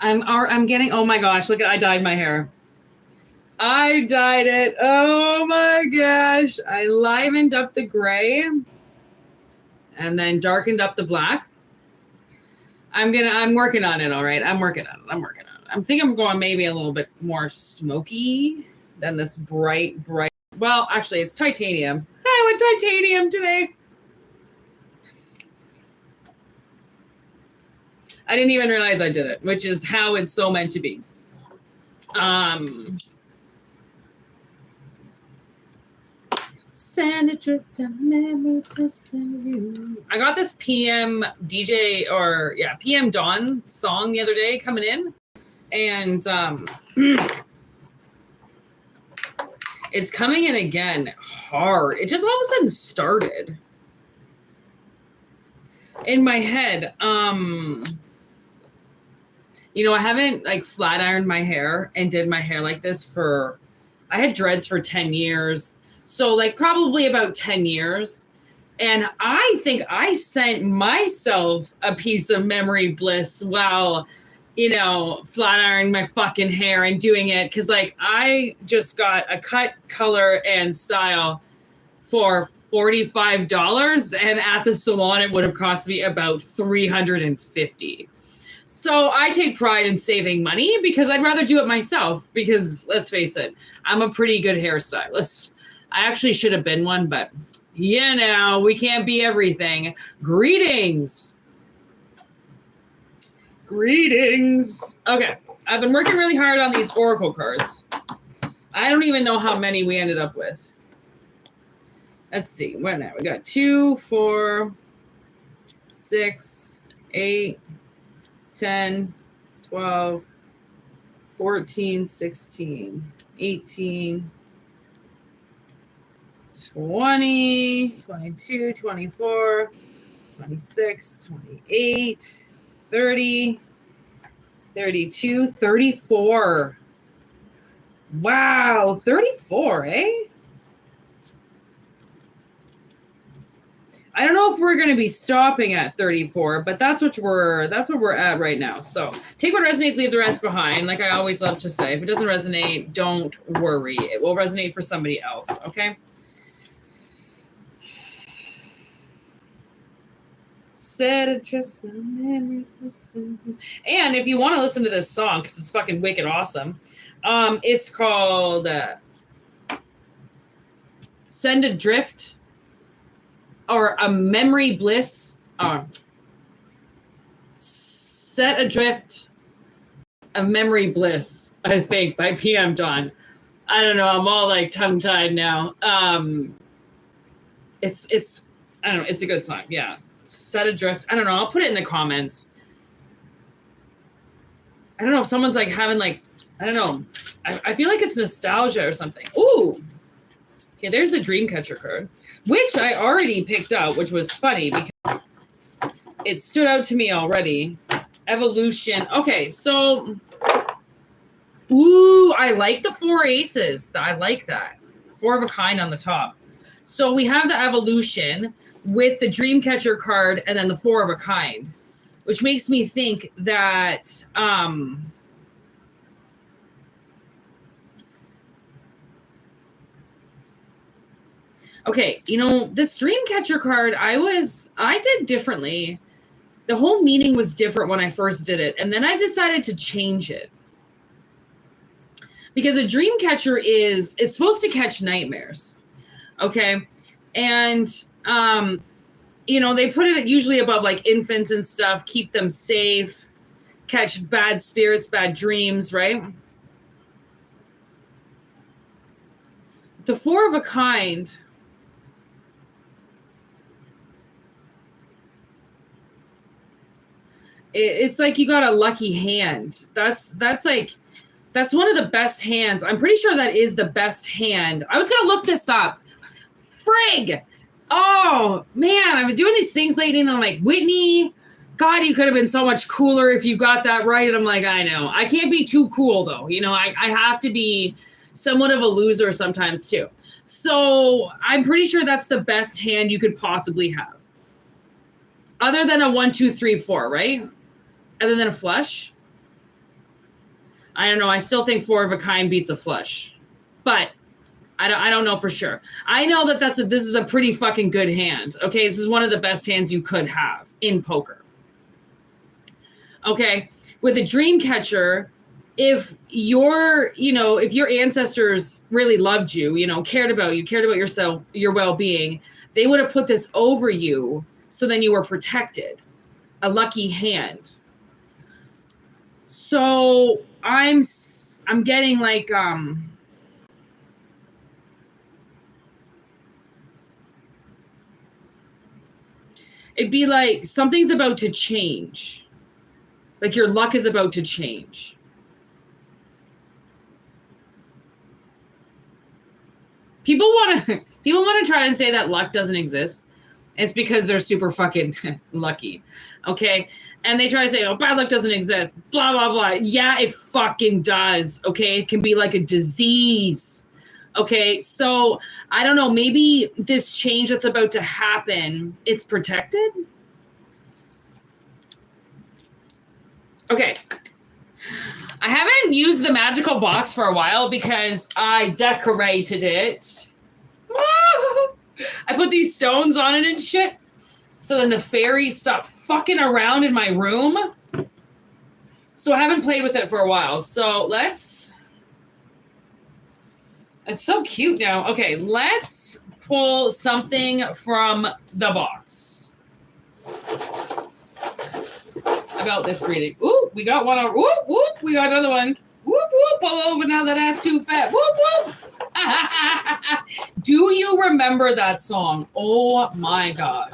I'm getting, oh my gosh, look at, I dyed my hair. I dyed it. Oh my gosh. I livened up the gray and then darkened up the black. I'm working on it. All right. I'm working on it. I'm thinking I'm going maybe a little bit more smoky than this bright. Well, actually it's titanium. I went titanium today. I didn't even realize I did it, which is how it's so meant to be. Send a trip to memory, listen you. I got this PM Dawn song the other day coming in, and it's coming in again hard. It just all of a sudden started in my head. You know, I haven't like flat ironed my hair and did my hair like this I had dreads for 10 years. So like probably about 10 years. And I think I sent myself a piece of memory bliss while, you know, flat ironing my fucking hair and doing it. Cause like I just got a cut, color, and style for $45. And at the salon, it would have cost me about $350. So I take pride in saving money because I'd rather do it myself because let's face it, I'm a pretty good hairstylist. I actually should have been one, but you know, we can't be everything. Greetings. Okay, I've been working really hard on these Oracle cards. I don't even know how many we ended up with. Let's see, what now? We got 2, 4, 6, 8, 10, 12, 14, 16, 18, 20, 22, 24, 26, 28, 30, 32, 34. Wow, 34, eh? I don't know if we're going to be stopping at 34, but that's what we're at right now. So take what resonates, leave the rest behind. Like I always love to say, if it doesn't resonate, don't worry. It will resonate for somebody else. Okay. Set a trust in a memory. Listen. And if you want to listen to this song, because it's fucking wicked awesome, it's called Send Adrift. Or a memory bliss, set adrift, a memory bliss, I think, by PM Dawn. I don't know. I'm all like tongue tied now. It's I don't know. It's a good song. Yeah. Set adrift. I don't know. I'll put it in the comments. I don't know if someone's like having like, I don't know. I feel like it's nostalgia or something. Ooh. Okay, there's the Dreamcatcher card, which I already picked out, which was funny because it stood out to me already. Evolution. Okay, so, ooh, I like the 4 aces. I like that. 4 of a kind on the top. So we have the evolution with the Dreamcatcher card and then the 4 of a kind, which makes me think that, okay, you know, this Dreamcatcher card, I did differently. The whole meaning was different when I first did it. And then I decided to change it. Because a Dreamcatcher it's supposed to catch nightmares. Okay. And, you know, they put it usually above like infants and stuff, keep them safe, catch bad spirits, bad dreams, right? The 4 of a kind, it's like you got a lucky hand. That's one of the best hands. I'm pretty sure that is the best hand. I was going to look this up. Frig. Oh, man. I've been doing these things lately and I'm like, Whitney, God, you could have been so much cooler if you got that right. And I'm like, I know. I can't be too cool, though. You know, I have to be somewhat of a loser sometimes too. So I'm pretty sure that's the best hand you could possibly have. Other than a 1, 2, 3, 4, right? Other than a flush. I don't know. I still think 4 of a kind beats a flush. But I don't know for sure. I know that this is a pretty fucking good hand. Okay, this is one of the best hands you could have in poker. Okay, with a dream catcher, if your ancestors really loved you, cared about yourself, your well-being, they would have put this over you so then you were protected. A lucky hand. So I'm getting like it'd be like something's about to change. Like your luck is about to change. People want to try and say that luck doesn't exist. It's because they're super fucking lucky. Okay? And they try to say, oh, bad luck doesn't exist. Blah, blah, blah. Yeah, it fucking does. Okay? It can be like a disease. Okay? So, I don't know. Maybe this change that's about to happen, it's protected? Okay. I haven't used the magical box for a while because I decorated it. I put these stones on it and shit. So then the fairies stop fucking around in my room. So I haven't played with it for a while. So it's so cute now. Okay, let's pull something from the box. About this reading. Ooh, we got one. Whoop, whoop. We got another one. Whoop, whoop. Pull over now that ass too fat. Whoop, whoop. Do you remember that song? Oh my gosh.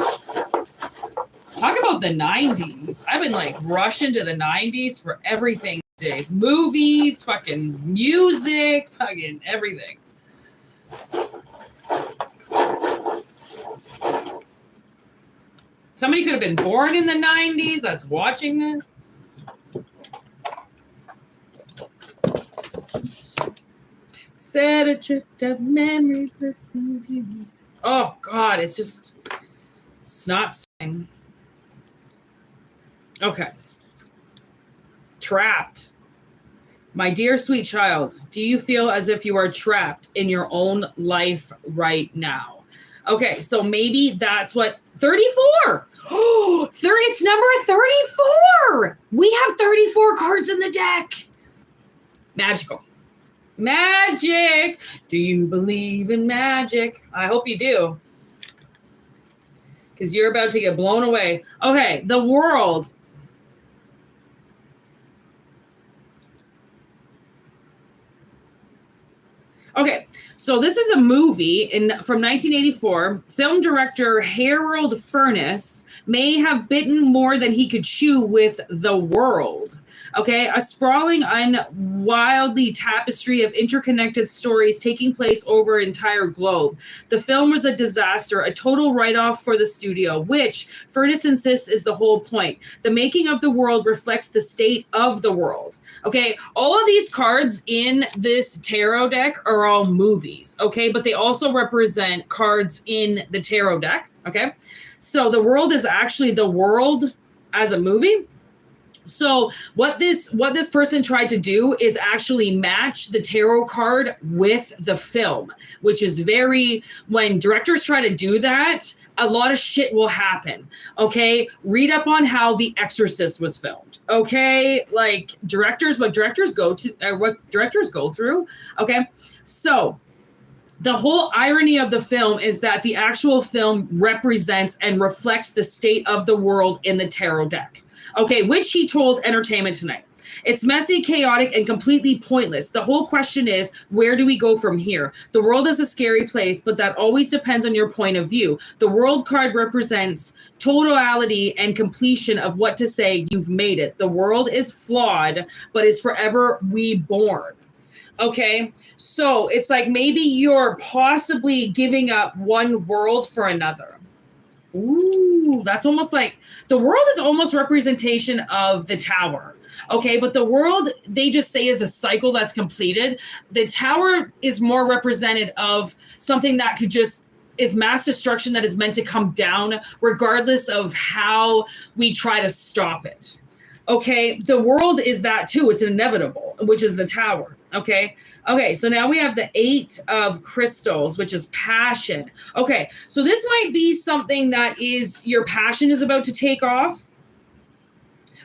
Talk about the 90s. I've been like rushing to the 90s for everything these days. Movies, fucking music, fucking everything. Somebody could have been born in the 90s that's watching this. Set adrift of memory, bliss of you. Oh, God, it's not saying. Okay. Trapped. My dear sweet child, do you feel as if you are trapped in your own life right now? Okay, so maybe that's what 34. Oh, it's number 34. We have 34 cards in the deck. Magical. Magic. Do you believe in magic? I hope you do. Because you're about to get blown away. Okay, the world. Okay, so this is a movie from 1984. Film director Harold Furness may have bitten more than he could chew with The World. Okay, a sprawling, wildly tapestry of interconnected stories taking place over an entire globe. The film was a disaster, a total write-off for the studio, which Furness insists is the whole point. The making of the world reflects the state of the world. Okay, all of these cards in this tarot deck are all movies, okay, but they also represent cards in the tarot deck, okay? So the world is actually the world as a movie. So what this person tried to do is actually match the tarot card with the film, which is when directors try to do that, a lot of shit will happen. Okay. Read up on how The Exorcist was filmed. Okay. Like what directors go through. Okay. So the whole irony of the film is that the actual film represents and reflects the state of the world in the tarot deck. Okay, which he told Entertainment Tonight. It's messy, chaotic, and completely pointless. The whole question is, where do we go from here? The world is a scary place, but that always depends on your point of view. The world card represents totality and completion of what to say. You've made it. The world is flawed, but is forever reborn. Okay, so it's like maybe you're possibly giving up one world for another. Ooh, that's almost like the world is almost representation of the tower. Okay, but the world, they just say, is a cycle that's completed. The tower is more represented of something that could just is mass destruction that is meant to come down regardless of how we try to stop it. Okay, the world is that too. It's inevitable, which is the tower. Okay. Okay. So now we have the 8 of crystals, which is passion. Okay. So this might be something that is your passion is about to take off.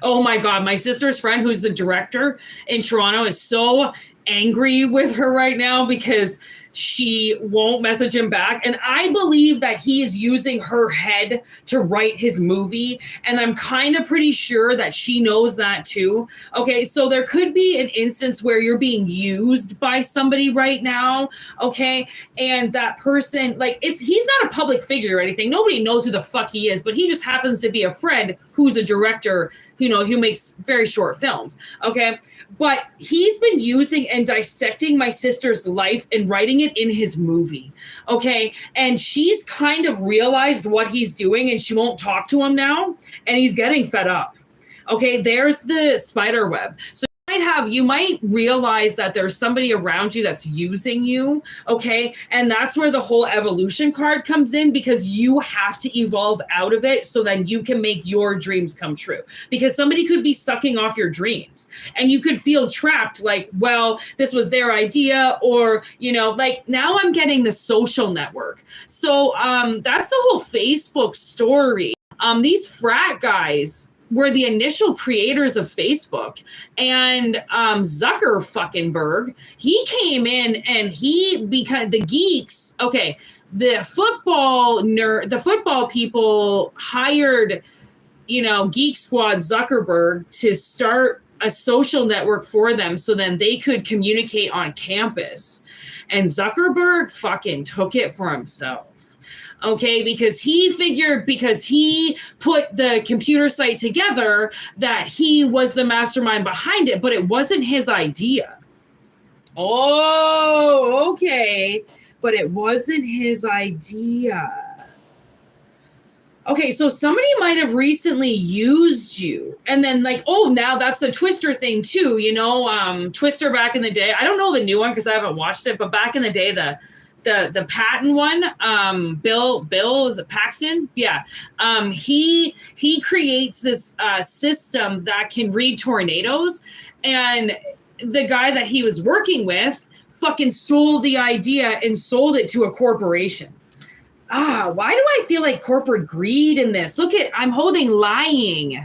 Oh my God. My sister's friend, who's the director in Toronto, is so angry with her right now because she won't message him back. And I believe that he is using her head to write his movie. And I'm kind of pretty sure that she knows that too. Okay, so there could be an instance where you're being used by somebody right now. Okay, and that person, like, he's not a public figure or anything. Nobody knows who the fuck he is, but he just happens to be a friend who's a director, who makes very short films. Okay, but he's been using and dissecting my sister's life and writing it in his movie. Okay. And she's kind of realized what he's doing and she won't talk to him now. And he's getting fed up. Okay. There's the spider web. So you might realize that there's somebody around you that's using you. Okay. And that's where the whole evolution card comes in, because you have to evolve out of it so then you can make your dreams come true, because somebody could be sucking off your dreams and you could feel trapped, like, well, this was their idea, or, like, now I'm getting the social network. So that's the whole Facebook story. These frat guys were the initial creators of Facebook, and Zuckerberg, he came in and because the geeks, okay, the football people hired, Geek Squad Zuckerberg to start a social network for them so then they could communicate on campus. And Zuckerberg fucking took it for himself. Okay, because he figured, because he put the computer site together, that he was the mastermind behind it, but it wasn't his idea. Oh, okay. But it wasn't his idea. Okay, so somebody might have recently used you. And then, like, now that's the Twister thing too. Twister back in the day. I don't know the new one because I haven't watched it, but back in the day, the Patton one, Bill, is it Paxton? Yeah. He creates this system that can read tornadoes, and the guy that he was working with fucking stole the idea and sold it to a corporation. Why do I feel like corporate greed in this? Look at, I'm holding lying.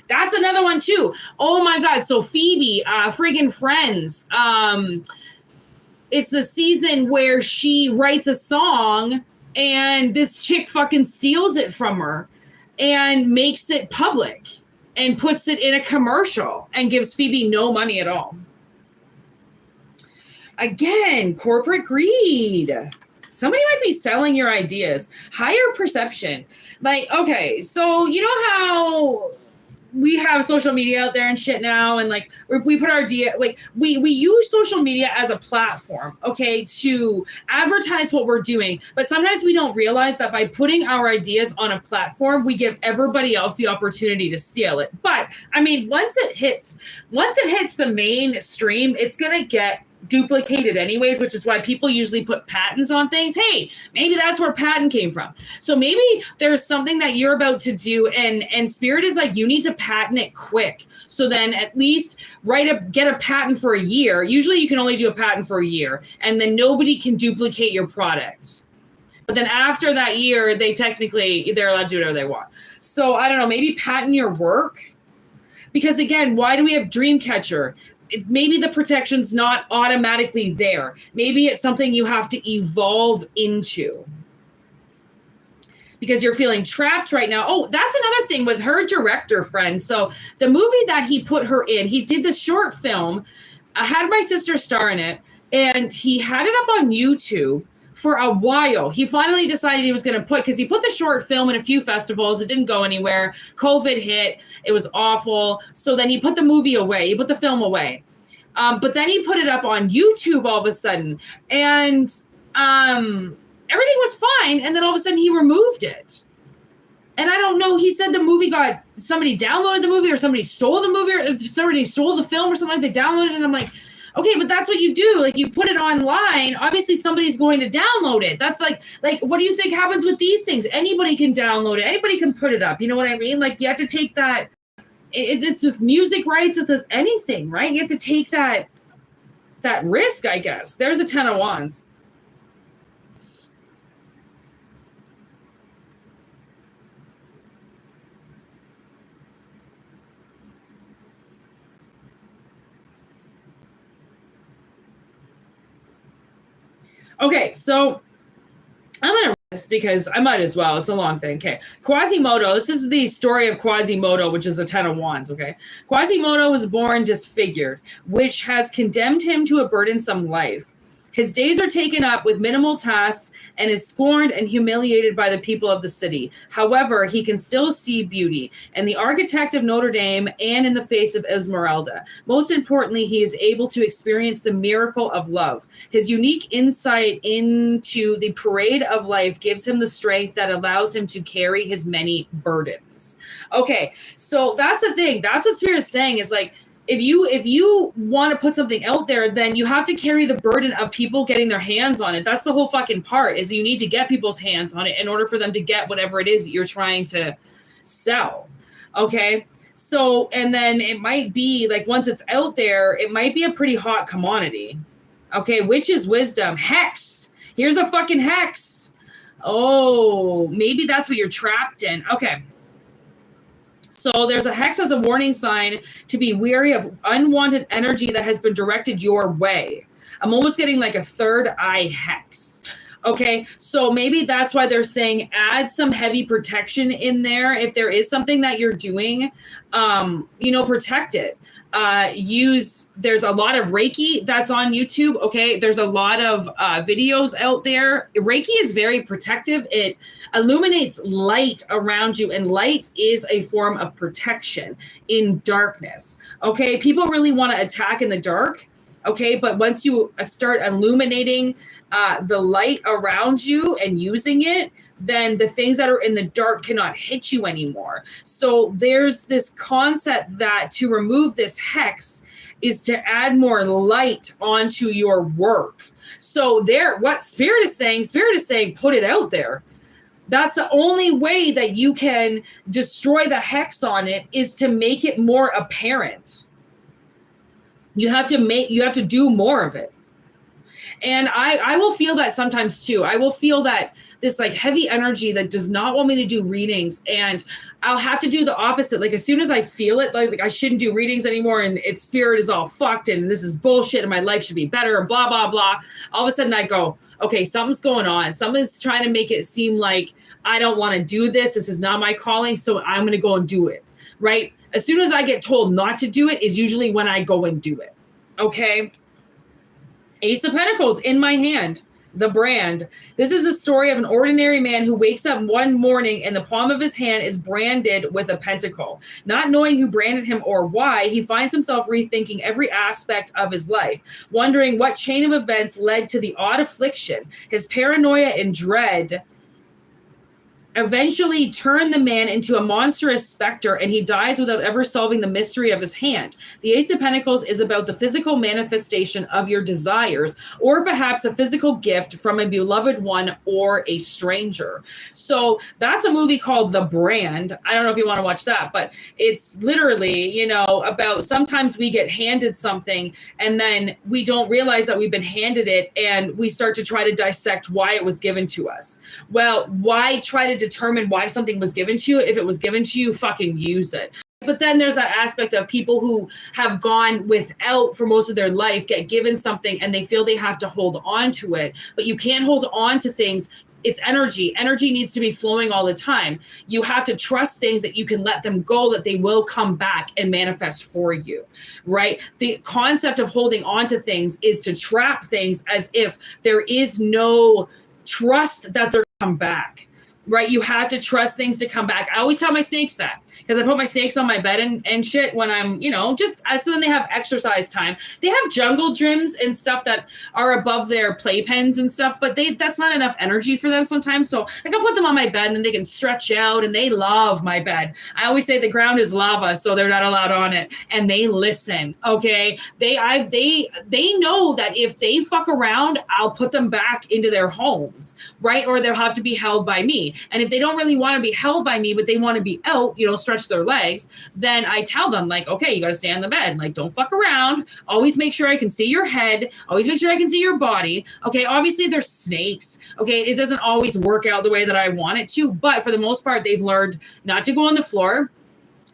That's another one too. Oh my God. So Phoebe, friggin' Friends. It's the season where she writes a song and this chick fucking steals it from her and makes it public and puts it in a commercial and gives Phoebe no money at all. Again, corporate greed. Somebody might be selling your ideas. Higher perception. Like, okay, so you know how we have social media out there and shit now, and like we put our idea, like we use social media as a platform, okay, to advertise what we're doing. But sometimes we don't realize that by putting our ideas on a platform, we give everybody else the opportunity to steal it. But I mean, once it hits the mainstream, it's gonna get duplicated anyways, which is why people usually put patents on things. Hey, maybe that's where patent came from. So maybe there's something that you're about to do, and Spirit is like, you need to patent it quick. So then at least get a patent for a year. Usually you can only do a patent for a year, and then nobody can duplicate your product. But then after that year, they're allowed to do whatever they want. So I don't know, maybe patent your work. Because again, why do we have Dreamcatcher? Maybe the protection's not automatically there. Maybe it's something you have to evolve into because you're feeling trapped right now. Oh, that's another thing with her director friend. So the movie that he put her in, he did this short film. I had my sister star in it, and he had it up on YouTube for a while. He finally decided he was going to because he put the short film in a few festivals. It didn't go anywhere. COVID hit. It was awful. So then he put the movie away. He put the film away. But then he put it up on YouTube all of a sudden. And everything was fine. And then all of a sudden he removed it. And I don't know, he said the movie somebody downloaded the movie or somebody stole the movie or somebody stole the film or something, like they downloaded it. And I'm like, okay, but that's what you do. Like you put it online, obviously somebody's going to download it. That's like, what do you think happens with these things? Anybody can download it. Anybody can put it up. You know what I mean? Like you have to take that. It's with music rights. It's with anything, right? You have to take that risk, I guess. There's a 10 of Wands. Okay, so I'm going to read this because I might as well. It's a long thing. Okay. Quasimodo. This is the story of Quasimodo, which is the 10 of Wands. Okay. Quasimodo was born disfigured, which has condemned him to a burdensome life. His days are taken up with minimal tasks and is scorned and humiliated by the people of the city. However, he can still see beauty in the architect of Notre Dame and in the face of Esmeralda. Most importantly, he is able to experience the miracle of love. His unique insight into the parade of life gives him the strength that allows him to carry his many burdens. Okay, so that's the thing. That's what Spirit's saying is like, if you want to put something out there, then you have to carry the burden of people getting their hands on it. That's the whole fucking part, is you need to get people's hands on it in order for them to get whatever it is that you're trying to sell. Okay. So, and then it might be like, once it's out there, it might be a pretty hot commodity. Okay. Witch's wisdom, hex. Here's a fucking hex. Oh, maybe that's what you're trapped in. Okay. So there's a hex as a warning sign to be wary of unwanted energy that has been directed your way. I'm almost getting like a third eye hex. Okay, so maybe that's why they're saying add some heavy protection in there. If there is something that you're doing, protect it. There's a lot of Reiki that's on YouTube. Okay, there's a lot of videos out there. Reiki is very protective. It illuminates light around you, and light is a form of protection in darkness. Okay, people really want to attack in the dark. Okay, but once you start illuminating the light around you and using it, then the things that are in the dark cannot hit you anymore. So there's this concept that to remove this hex is to add more light onto your work. So what Spirit is saying, put it out there. That's the only way that you can destroy the hex on it, is to make it more apparent. You have to do more of it. And I will feel that sometimes too. I will feel that this like heavy energy that does not want me to do readings, and I'll have to do the opposite. Like as soon as I feel it, like I shouldn't do readings anymore, and its spirit is all fucked and this is bullshit and my life should be better and blah, blah, blah. All of a sudden I go, okay, something's going on. Someone's trying to make it seem like I don't want to do this. This is not my calling. So I'm going to go and do it. Right. As soon as I get told not to do it is usually when I go and do it. Okay. Ace of Pentacles in my hand, the brand. This is the story of an ordinary man who wakes up one morning and the palm of his hand is branded with a pentacle. Not knowing who branded him or why, he finds himself rethinking every aspect of his life, wondering what chain of events led to the odd affliction. His paranoia and dread eventually turn the man into a monstrous specter, and he dies without ever solving the mystery of his hand. The Ace of Pentacles is about the physical manifestation of your desires, or perhaps a physical gift from a beloved one or a stranger. So that's a movie called The Brand. I don't know if you want to watch that, but it's literally, about sometimes we get handed something and then we don't realize that we've been handed it, and we start to try to dissect why it was given to us. Well, why try to determine why something was given to you? If it was given to you, fucking use it. But then there's that aspect of people who have gone without for most of their life, get given something and they feel they have to hold on to it. But you can't hold on to things. It's energy. Energy needs to be flowing all the time. You have to trust things that you can let them go, that they will come back and manifest for you, right? The concept of holding on to things is to trap things as if there is no trust that they're come back. right? You have to trust things to come back. I always tell my snakes that, because I put my snakes on my bed and shit when I'm, just as soon as they have exercise time. They have jungle gyms and stuff that are above their playpens and stuff, but that's not enough energy for them sometimes. So I can put them on my bed and they can stretch out, and they love my bed. I always say the ground is lava, so they're not allowed on it, and they listen. Okay, they know that if they fuck around, I'll put them back into their homes, right? Or they'll have to be held by me. And if they don't really want to be held by me, but they want to be out, stretch their legs, then I tell them, like, okay, you got to stay on the bed. Like, don't fuck around. Always make sure I can see your head. Always make sure I can see your body. Okay. Obviously, they're snakes. Okay. It doesn't always work out the way that I want it to, but for the most part, they've learned not to go on the floor.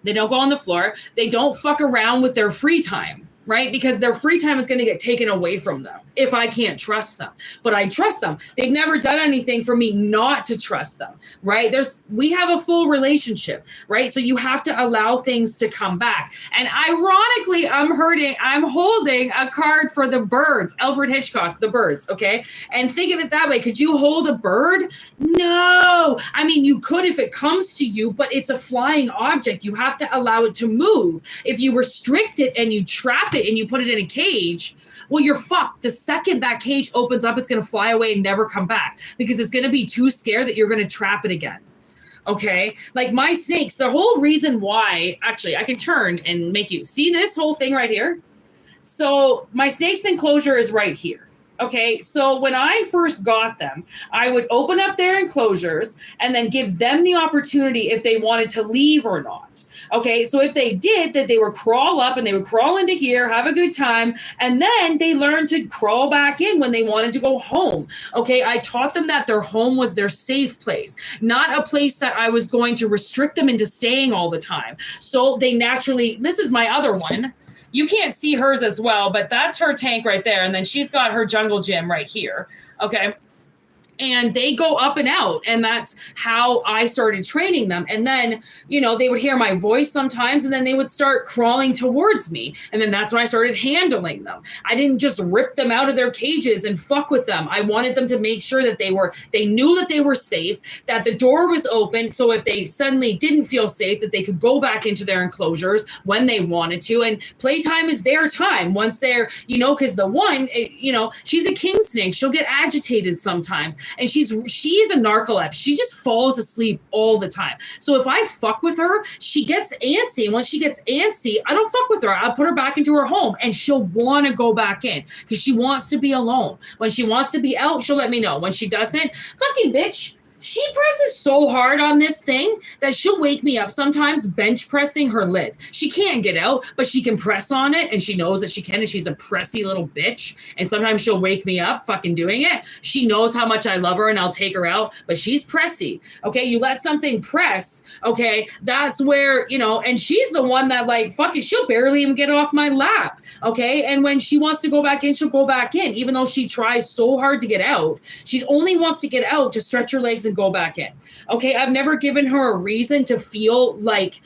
They don't go on the floor. They don't fuck around with their free time, right? Because their free time is going to get taken away from them if I can't trust them. But I trust them. They've never done anything for me not to trust them, right? We have a full relationship, right? So you have to allow things to come back. And ironically, I'm holding a card for the birds, Alfred Hitchcock, The Birds, okay? And think of it that way. Could you hold a bird? No. I mean, you could if it comes to you, but it's a flying object. You have to allow it to move. If you restrict it and you trap it and you put it in a cage, well, you're fucked. The second that cage opens up, it's going to fly away and never come back, because it's going to be too scared that you're going to trap it again. Okay. Like my snakes, the whole reason why, actually, I can turn and make you see this whole thing right here. So my snake's enclosure is right here. Okay, so when I first got them, I would open up their enclosures and then give them the opportunity if they wanted to leave or not. Okay, so if they did, that they would crawl up and they would crawl into here, have a good time, and then they learned to crawl back in when they wanted to go home. Okay, I taught them that their home was their safe place, not a place that I was going to restrict them into staying all the time. So they naturally, this is my other one. You can't see hers as well, but that's her tank right there. And then she's got her jungle gym right here. Okay. And they go up and out. And that's how I started training them. And then, they would hear my voice sometimes, and then they would start crawling towards me. And then that's when I started handling them. I didn't just rip them out of their cages and fuck with them. I wanted them to make sure that they knew that they were safe, that the door was open. So if they suddenly didn't feel safe, that they could go back into their enclosures when they wanted to. And playtime is their time once they're, because the one, she's a king snake. She'll get agitated sometimes. And she's a narcoleptic. She just falls asleep all the time. So if I fuck with her, she gets antsy. And once she gets antsy, I don't fuck with her. I'll put her back into her home, and she'll want to go back in because she wants to be alone. When she wants to be out, she'll let me know. When she doesn't, fucking bitch, she presses so hard on this thing that she'll wake me up sometimes bench pressing her lid. She can't get out, but she can press on it, and she knows that she can, and she's a pressy little bitch. And sometimes she'll wake me up fucking doing it. She knows how much I love her, and I'll take her out, but she's pressy. Okay, you let something press, okay, that's where, and she's the one that she'll barely even get off my lap, okay? And when she wants to go back in, she'll go back in, even though she tries so hard to get out. She only wants to get out to stretch her legs and go back in. Okay, I've never given her a reason to feel like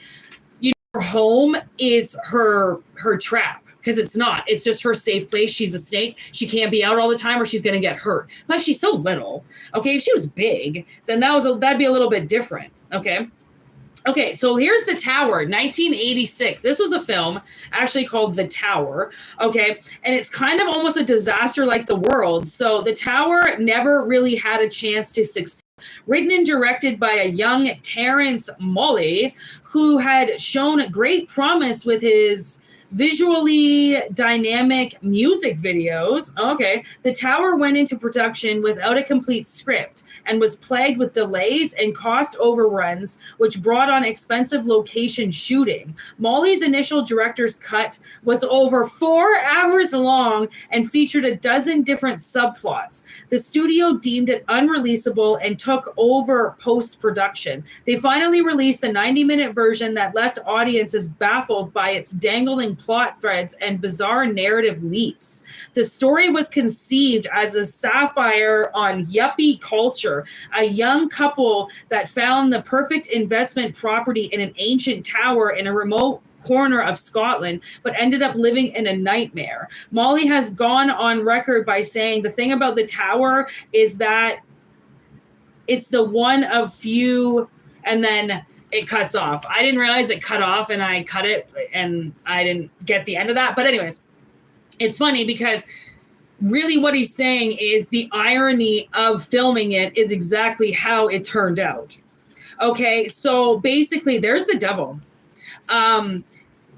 her home is her trap, because it's not. It's just her safe place. She's a snake. She can't be out all the time or she's going to get hurt. Plus, she's so little. Okay, if she was big, then that'd be a little bit different. Okay, so here's The Tower, 1986. This was a film actually called The Tower, okay? And it's kind of almost a disaster like The World. So The Tower never really had a chance to succeed. Written and directed by a young Terrence Malick, who had shown great promise with his visually dynamic music videos. Okay. The Tower went into production without a complete script and was plagued with delays and cost overruns, which brought on expensive location shooting. Molly's initial director's cut was over 4 hours long and featured a dozen different subplots. The studio deemed it unreleasable and took over post-production. They finally released the 90-minute version that left audiences baffled by its dangling plot threads and bizarre narrative leaps. The story was conceived as a satire on yuppie culture, a young couple that found the perfect investment property in an ancient tower in a remote corner of Scotland, but ended up living in a nightmare. Molly has gone on record by saying the thing about The Tower is that it's the one of few, and then it cuts off. I didn't realize it cut off, and I cut it, and I didn't get the end of that. But anyways, it's funny because really what he's saying is the irony of filming it is exactly how it turned out. Okay, so basically there's the devil.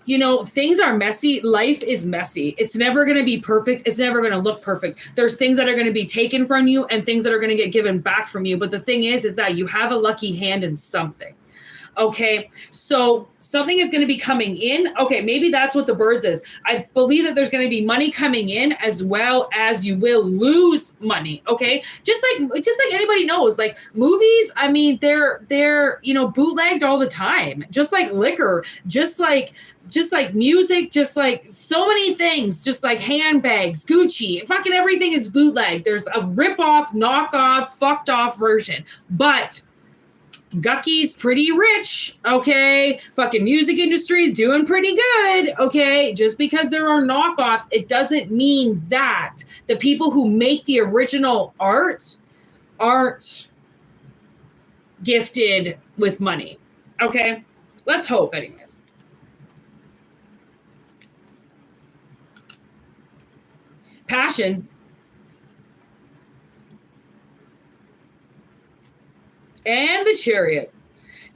You know, things are messy. Life is messy. It's never going to be perfect. It's never going to look perfect. There's things that are going to be taken from you and things that are going to get given back from you. But the thing is that you have a lucky hand in something. Okay, so something is going to be coming in. Okay, maybe that's what the birds is. I believe that there's going to be money coming in as well as you will lose money. Okay, just like anybody knows, like movies. I mean, they're bootlegged all the time, just like liquor, just like music, just like so many things, just like handbags, Gucci, fucking everything is bootleg. There's a rip-off, knockoff, fucked off version, but Gucky's pretty rich, okay? Fucking music industry's doing pretty good, okay? Just because there are knockoffs, it doesn't mean that the people who make the original art aren't gifted with money, okay? Let's hope, anyways. Passion. And the Chariot.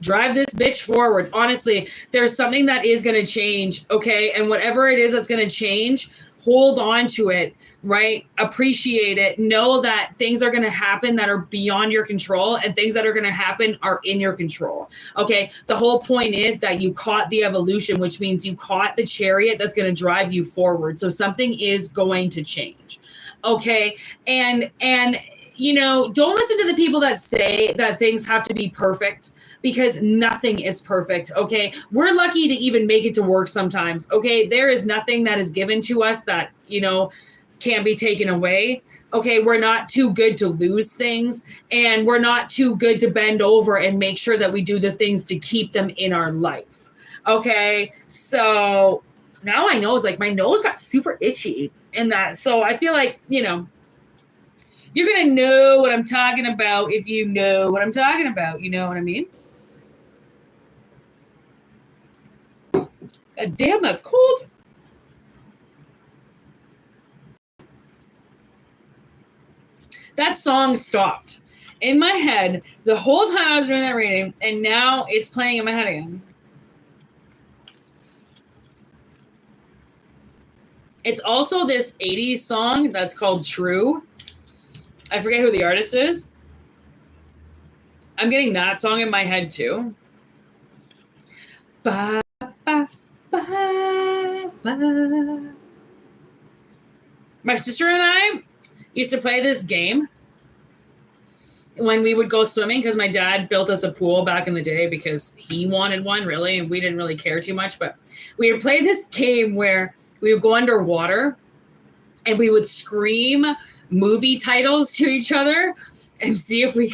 Drive this bitch forward. Honestly, there's something that is going to change, okay? And whatever it is that's going to change, hold on to it, right? Appreciate it. Know that things are going to happen that are beyond your control, and things that are going to happen are in your control, okay? The whole point is that you caught the evolution, which means you caught the chariot that's going to drive you forward. So something is going to change, okay? And you know, don't listen to the people that say that things have to be perfect, because nothing is perfect, okay? We're lucky to even make it to work sometimes, okay? There is nothing that is given to us that, you know, can't be taken away, okay? We're not too good to lose things, and we're not too good to bend over and make sure that we do the things to keep them in our life, okay? So now I know, it's like my nose got super itchy in that. So I feel like, you know, you're going to know what I'm talking about if you know what I'm talking about. You know what I mean? God damn, that's cold. That song stopped in my head the whole time I was doing that reading, and now it's playing in my head again. It's also this 80s song that's called True. I forget who the artist is. I'm getting that song in my head too. Ba, ba, ba, ba. My sister and I used to play this game when we would go swimming, because my dad built us a pool back in the day because he wanted one, really, and we didn't really care too much. But we would play this game where we would go underwater and we would scream movie titles to each other and see if we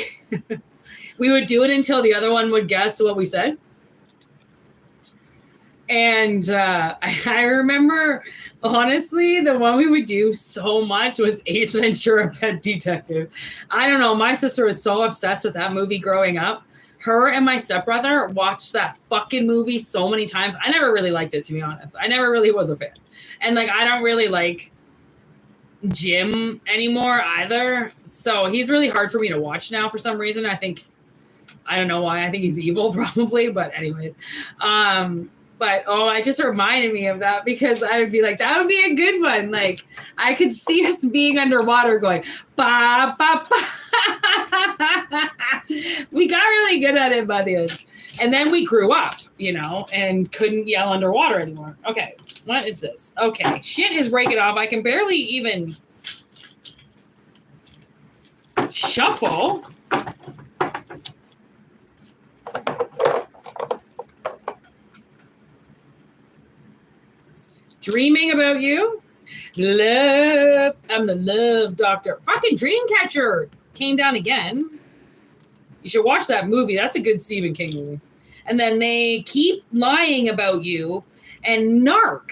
would do it until the other one would guess what we said. And I remember, honestly, the one we would do so much was Ace Ventura: Pet Detective. I don't know. My sister was so obsessed with that movie growing up. Her and my stepbrother watched that fucking movie so many times. I never really liked it, to be honest. I never really was a fan. And like, I don't really like Jim anymore either, so he's really hard for me to watch now for some reason. I don't know why. I think he's evil probably, but anyways, but it just reminded me of that, because I would be like, that would be a good one. Like, I could see us being underwater going ba ba ba. We got really good at it by the end, and then we grew up, you know, and couldn't yell underwater anymore. Okay, what is this? Okay, shit is breaking off. I can barely even shuffle. Dreaming about you. Love. I'm the love doctor. Fucking Dreamcatcher came down again. You should watch that movie. That's a good Stephen King movie. And then they keep lying about you. And Narc.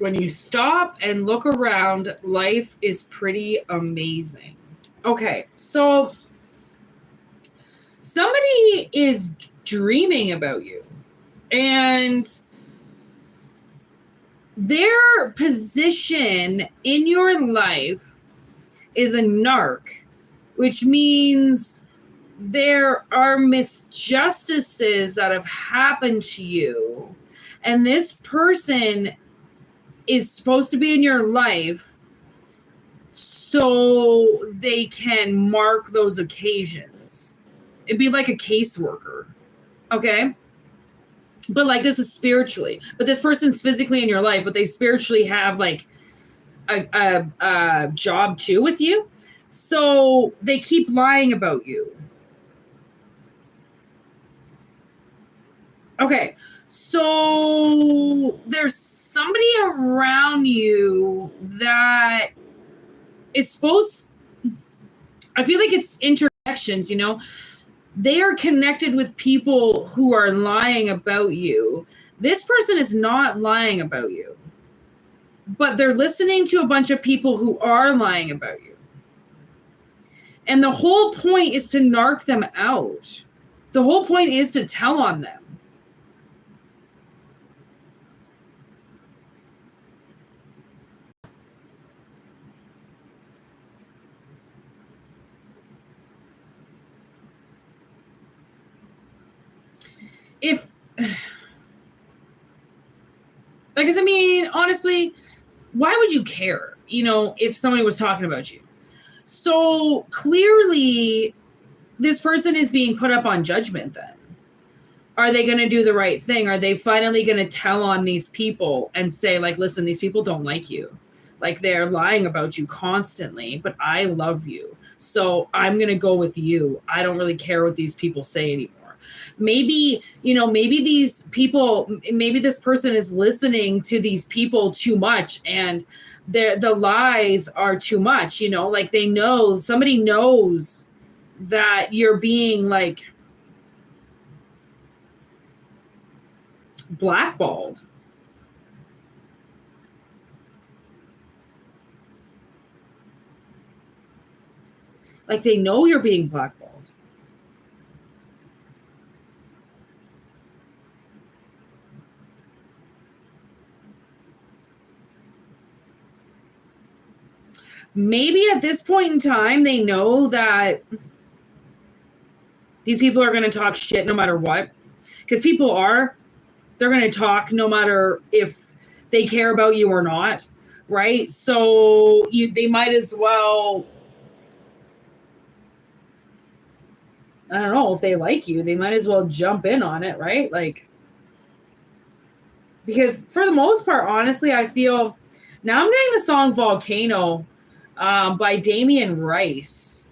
When you stop and look around, life is pretty amazing. Okay, so somebody is dreaming about you, and their position in your life is a narc, which means there are misjustices that have happened to you, and this person is supposed to be in your life so they can mark those occasions. It'd be like a caseworker, okay? But like, this is spiritually. But this person's physically in your life, but they spiritually have like a job too with you. So they keep lying about you. Okay, so there's somebody around you that is supposed, I feel like it's interconnections, you know? They are connected with people who are lying about you. This person is not lying about you, but they're listening to a bunch of people who are lying about you. And the whole point is to narc them out. The whole point is to tell on them. If, because I mean, honestly, why would you care, you know, if somebody was talking about you? So clearly, this person is being put up on judgment then. Are they going to do the right thing? Are they finally going to tell on these people and say, like, listen, these people don't like you. Like, they're lying about you constantly, but I love you. So I'm going to go with you. I don't really care what these people say anymore. Maybe, you know, maybe these people, maybe this person is listening to these people too much, and the lies are too much, you know, like they know, somebody knows that you're being like blackballed. Like they know you're being blackballed. Maybe at this point in time, they know that these people are going to talk shit no matter what. Because people are, they're going to talk no matter if they care about you or not, right? So they might as well, I don't know, if they like you, they might as well jump in on it, right? Like, because for the most part, honestly, I feel, now I'm getting the song Volcano by Damian Rice.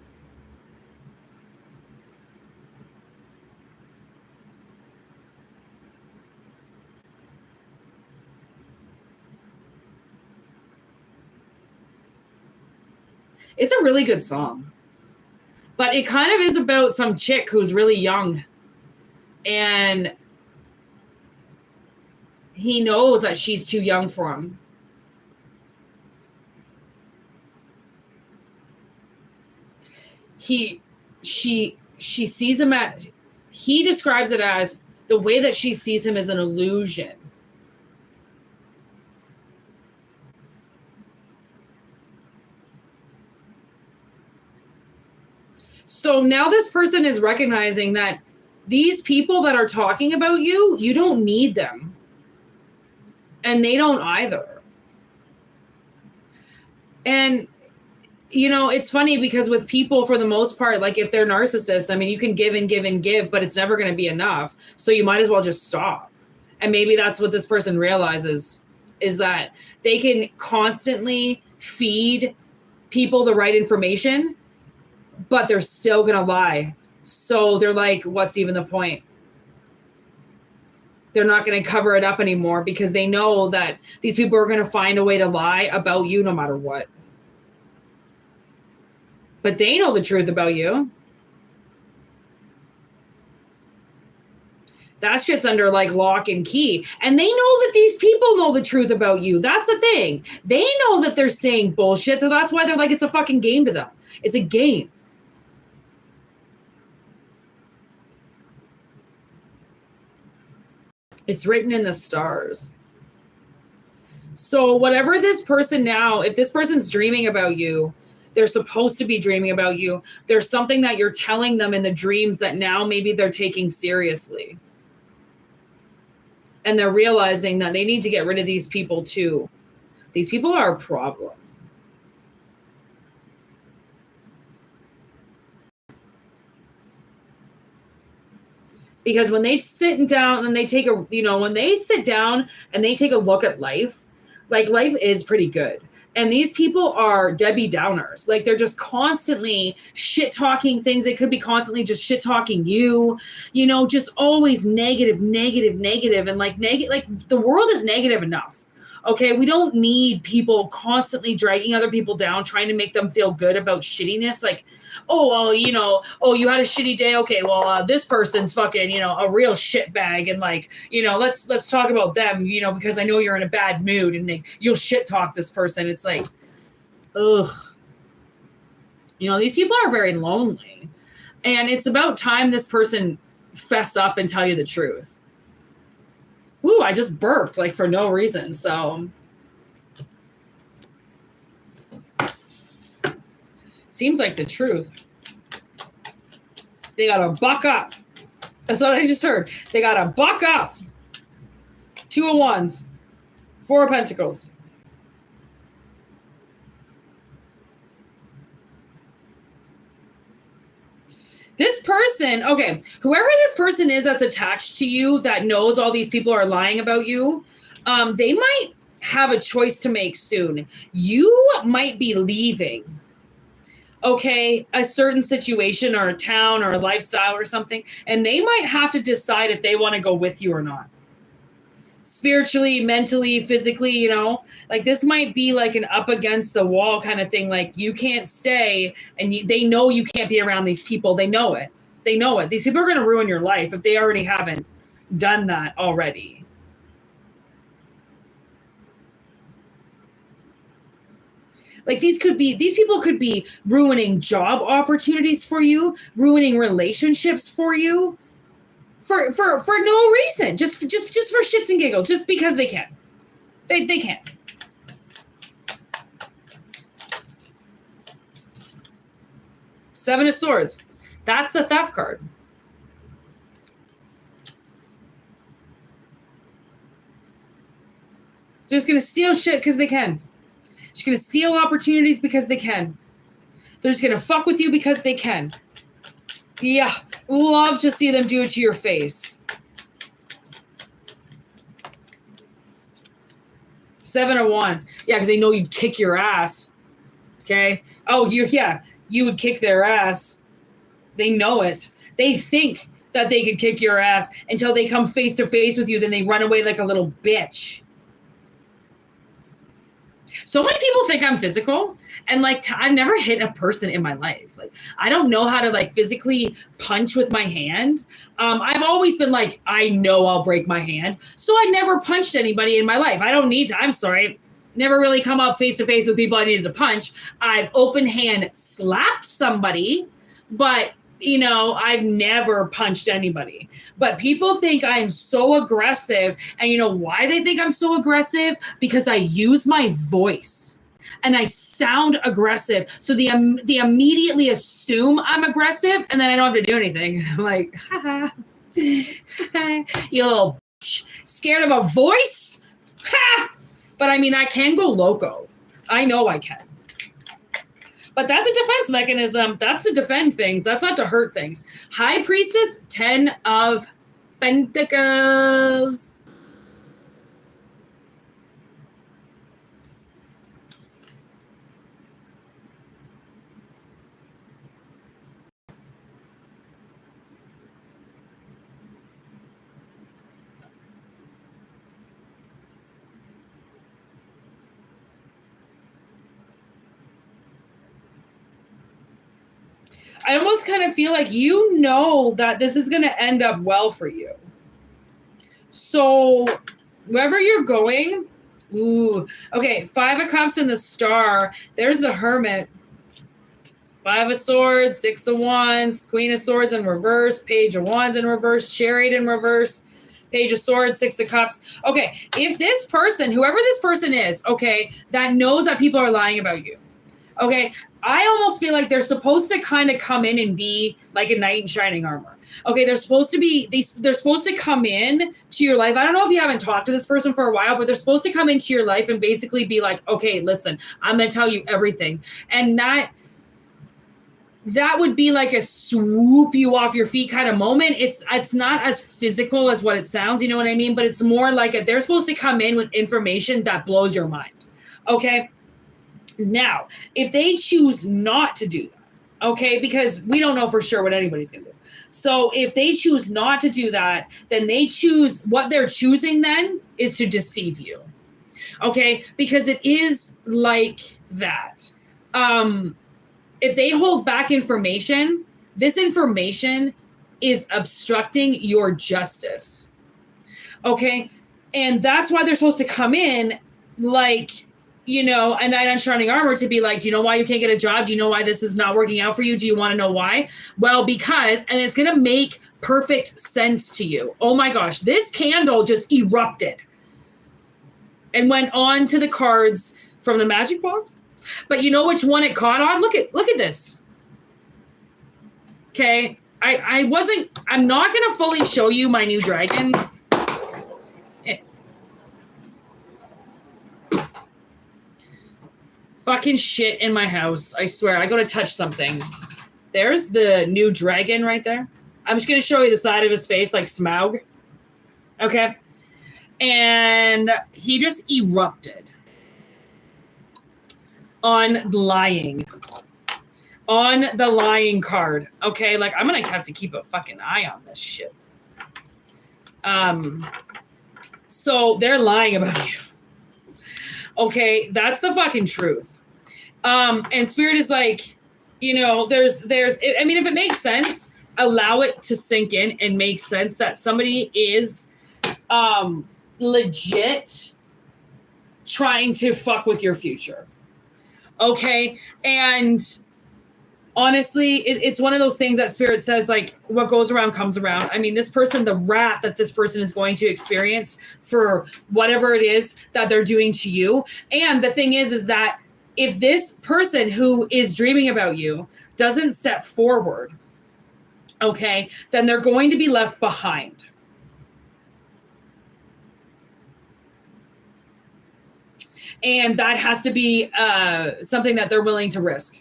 It's a really good song. But it kind of is about some chick who's really young. And he knows that she's too young for him. She sees him he describes it as the way that she sees him as an illusion. So now this person is recognizing that these people that are talking about you, you don't need them. And they don't either. And, you know, it's funny because with people, for the most part, like if they're narcissists, I mean, you can give and give and give, but it's never going to be enough. So you might as well just stop. And maybe that's what this person realizes, is that they can constantly feed people the right information, but they're still going to lie. So they're like, what's even the point? They're not going to cover it up anymore because they know that these people are going to find a way to lie about you no matter what. But they know the truth about you. That shit's under like lock and key. And they know that these people know the truth about you. That's the thing. They know that they're saying bullshit. So that's why they're like, it's a fucking game to them. It's a game. It's written in the stars. So whatever this person now, if this person's dreaming about you, they're supposed to be dreaming about you. There's something that you're telling them in the dreams that now maybe they're taking seriously. And they're realizing that they need to get rid of these people too. These people are a problem. Because when they sit down and they take a, when they sit down and they take a look at life, like life is pretty good. And these people are Debbie Downers. Like they're just constantly shit talking things. They could be constantly just shit talking you, just always negative. And like the world is negative enough. Okay. We don't need people constantly dragging other people down, trying to make them feel good about shittiness. Like, oh, well, you had a shitty day. Okay. Well, this person's fucking, a real shit bag. And like, let's talk about them, because I know you're in a bad mood and you'll shit talk this person. It's like, ugh. These people are very lonely, and it's about time this person fess up and tell you the truth. Ooh, I just burped like for no reason. So seems like the truth. They gotta buck up. That's what I just heard. They gotta buck up. 2 of Wands, 4 of Pentacles. This person, okay, whoever this person is that's attached to you, that knows all these people are lying about you, they might have a choice to make soon. You might be leaving, okay, a certain situation or a town or a lifestyle or something, and they might have to decide if they want to go with you or not. Spiritually, mentally, physically, like this might be like an up against the wall kind of thing. Like you can't stay, and they know you can't be around these people. They know it. These people are going to ruin your life if they already haven't done that already. Like these people could be ruining job opportunities for you, ruining relationships for you. For no reason, just for shits and giggles, just because they can. They can. Seven of Swords. That's the theft card. They're just gonna steal shit because they can. Just gonna steal opportunities because they can. They're just gonna fuck with you because they can. Yeah, love to see them do it to your face. 7 of Wands. Yeah, because they know you'd kick your ass. Okay? Oh, you would kick their ass. They know it. They think that they could kick your ass until they come face to face with you. Then they run away like a little bitch. So many people think I'm physical, and like I've never hit a person in my life. Like I don't know how to like physically punch with my hand. I've always been like, I know I'll break my hand, so I never punched anybody in my life. I don't need to. I'm sorry. Never really come up face to face with people I needed to punch. I've open hand slapped somebody, but I've never punched anybody. But people think I'm so aggressive. And you know why they think I'm so aggressive? Because I use my voice and I sound aggressive. So they immediately assume I'm aggressive, and then I don't have to do anything. I'm like, ha ha, you little bitch. Scared of a voice? Ha! But I mean, I can go loco. I know I can. But that's a defense mechanism. That's to defend things. That's not to hurt things. High Priestess, 10 of Pentacles. I almost kind of feel like that this is going to end up well for you. So wherever you're going, ooh, okay, 5 of Cups in the Star. There's the Hermit. 5 of Swords, 6 of Wands, Queen of Swords in reverse, Page of Wands in reverse, Chariot in reverse, Page of Swords, 6 of Cups. Okay, if this person, whoever this person is, okay, that knows that people are lying about you, okay, I almost feel like they're supposed to kind of come in and be like a knight in shining armor. Okay, they're supposed to come in to your life. I don't know if you haven't talked to this person for a while, but they're supposed to come into your life and basically be like, okay, listen, I'm going to tell you everything. And that would be like a swoop you off your feet kind of moment. It's not as physical as what it sounds, you know what I mean? But it's more like they're supposed to come in with information that blows your mind. Okay. Now, if they choose not to do that, okay, because we don't know for sure what anybody's going to do. So if they choose not to do that, then what they're choosing then is to deceive you. Okay. Because it is like that. If they hold back information, this information is obstructing your justice. Okay. And that's why they're supposed to come in like, a knight in shining armor to be like, do you know why you can't get a job? Do you know why this is not working out for you? Do you want to know why? Well, because, and it's going to make perfect sense to you. Oh my gosh, this candle just erupted and went on to the cards from the magic box. But you know which one it caught on? Look at this. Okay. I'm not going to fully show you my new dragon. Fucking shit in my house. I swear. I go to touch something. There's the new dragon right there. I'm just going to show you the side of his face like Smaug. Okay. And he just erupted. On the lying card. Okay, like I'm gonna have to keep a fucking eye on this shit. So they're lying about you. Okay, that's the fucking truth. And Spirit is like, there's I mean, if it makes sense, allow it to sink in and make sense that somebody is legit trying to fuck with your future. Okay. And honestly, it's one of those things that Spirit says, like, what goes around comes around. I mean, this person, the wrath that this person is going to experience for whatever it is that they're doing to you. And the thing is that if this person who is dreaming about you doesn't step forward, okay, then they're going to be left behind. And that has to be something that they're willing to risk,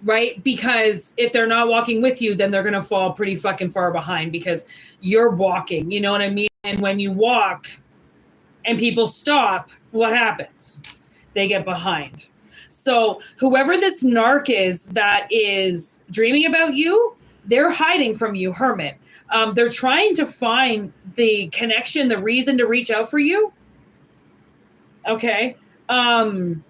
right? Because if they're not walking with you, then they're going to fall pretty fucking far behind because you're walking, you know what I mean? And when you walk and people stop, what happens? They get behind. So whoever this narc is that is dreaming about you, they're hiding from you, Hermit. They're trying to find the connection, the reason to reach out for you. Okay. And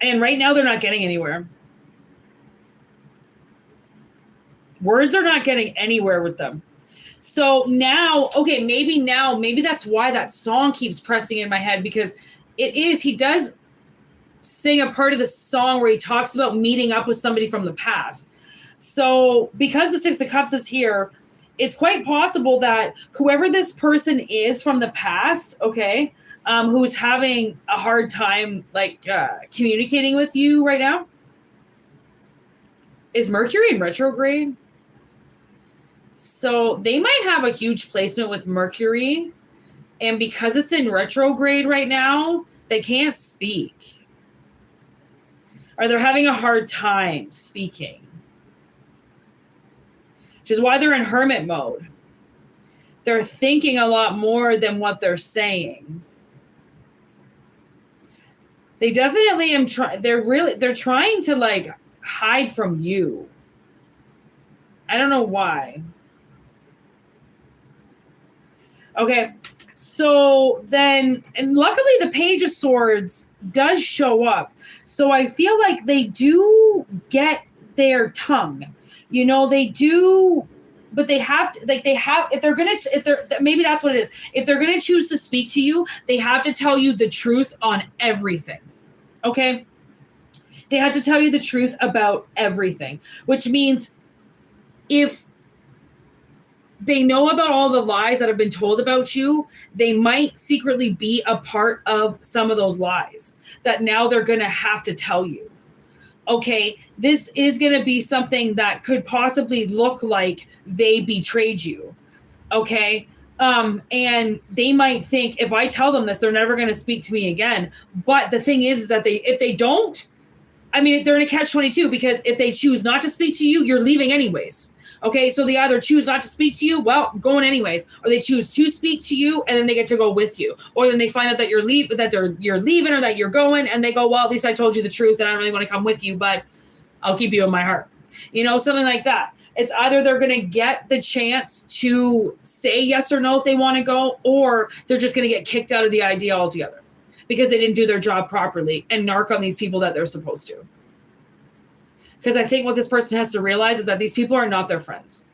right now they're not getting anywhere. Words are not getting anywhere with them. So now, okay, maybe that's why that song keeps pressing in my head, because he does sing a part of the song where he talks about meeting up with somebody from the past. So because the 6 of Cups is here, it's quite possible that whoever this person is from the past, okay, who's having a hard time communicating with you right now, is Mercury in retrograde. So they might have a huge placement with Mercury, and because it's in retrograde right now, they can't speak. Or they're having a hard time speaking. Which is why they're in hermit mode. They're thinking a lot more than what they're saying. They definitely they're trying to hide from you. I don't know why. Okay. So then, and luckily the Page of Swords does show up. So I feel like they do get their tongue. You know, they do, but they have to, like, maybe that's what it is. If they're going to choose to speak to you, they have to tell you the truth on everything. Okay? They have to tell you the truth about everything, which means if they know about all the lies that have been told about you, they might secretly be a part of some of those lies that now they're going to have to tell you. Okay, this is going to be something that could possibly look like they betrayed you. Okay, and they might think, if I tell them this, they're never going to speak to me again. But the thing is that if they don't, I mean, they're in a catch-22, because if they choose not to speak to you, you're leaving anyways. Okay, so they either choose not to speak to you, well, going anyways, or they choose to speak to you and then they get to go with you. Or then they find out that you're leaving or that you're going, and they go, well, at least I told you the truth and I don't really want to come with you, but I'll keep you in my heart. You know, something like that. It's either they're going to get the chance to say yes or no if they want to go, or they're just going to get kicked out of the idea altogether because they didn't do their job properly and narc on these people that they're supposed to. Because I think what this person has to realize is that these people are not their friends.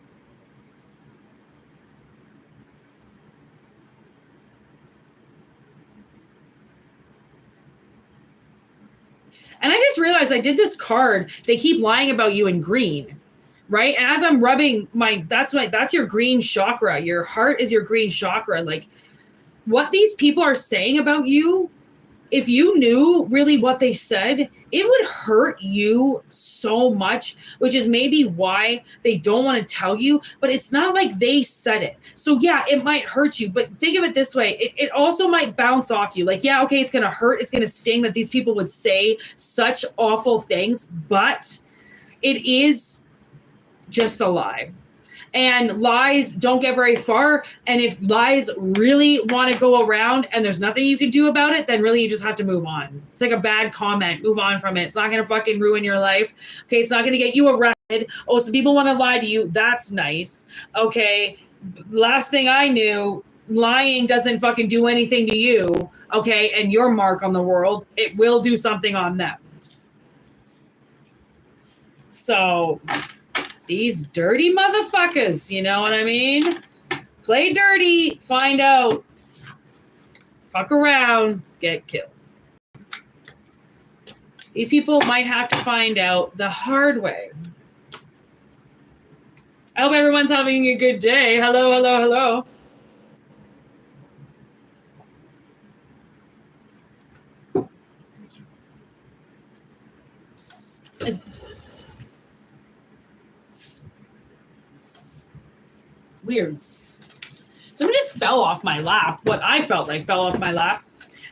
And I just realized I did this card. They keep lying about you in green, right? And as I'm rubbing that's your green chakra. Your heart is your green chakra. Like, what these people are saying about you, if you knew really what they said, it would hurt you so much, which is maybe why they don't want to tell you, but it's not like they said it. So yeah, it might hurt you, but think of it this way. It also might bounce off you. Like, yeah, okay, it's going to hurt. It's going to sting that these people would say such awful things, but it is just a lie. And lies don't get very far. And if lies really want to go around and there's nothing you can do about it, then really you just have to move on. It's like a bad comment. Move on from it. It's not going to fucking ruin your life. Okay, it's not going to get you arrested. Oh, so people want to lie to you. That's nice. Okay, last thing I knew, lying doesn't fucking do anything to you. Okay, and your mark on the world, it will do something on them. So these dirty motherfuckers, you know what I mean? Play dirty, find out, fuck around, get killed. These people might have to find out the hard way. I hope everyone's having a good day. Hello, hello, hello. Weird. Someone just fell off my lap. What I felt like fell off my lap.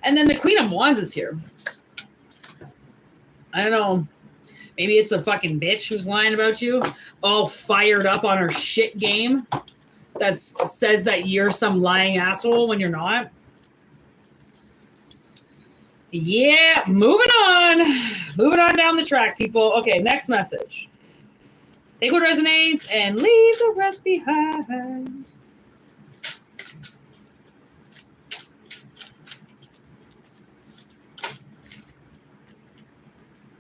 And then the Queen of Wands is here. I don't know. Maybe it's a fucking bitch who's lying about you. All fired up on her shit game. That says that you're some lying asshole when you're not. Yeah, moving on. Moving on down the track, people. Okay, next message. Take what resonates and leave the rest behind.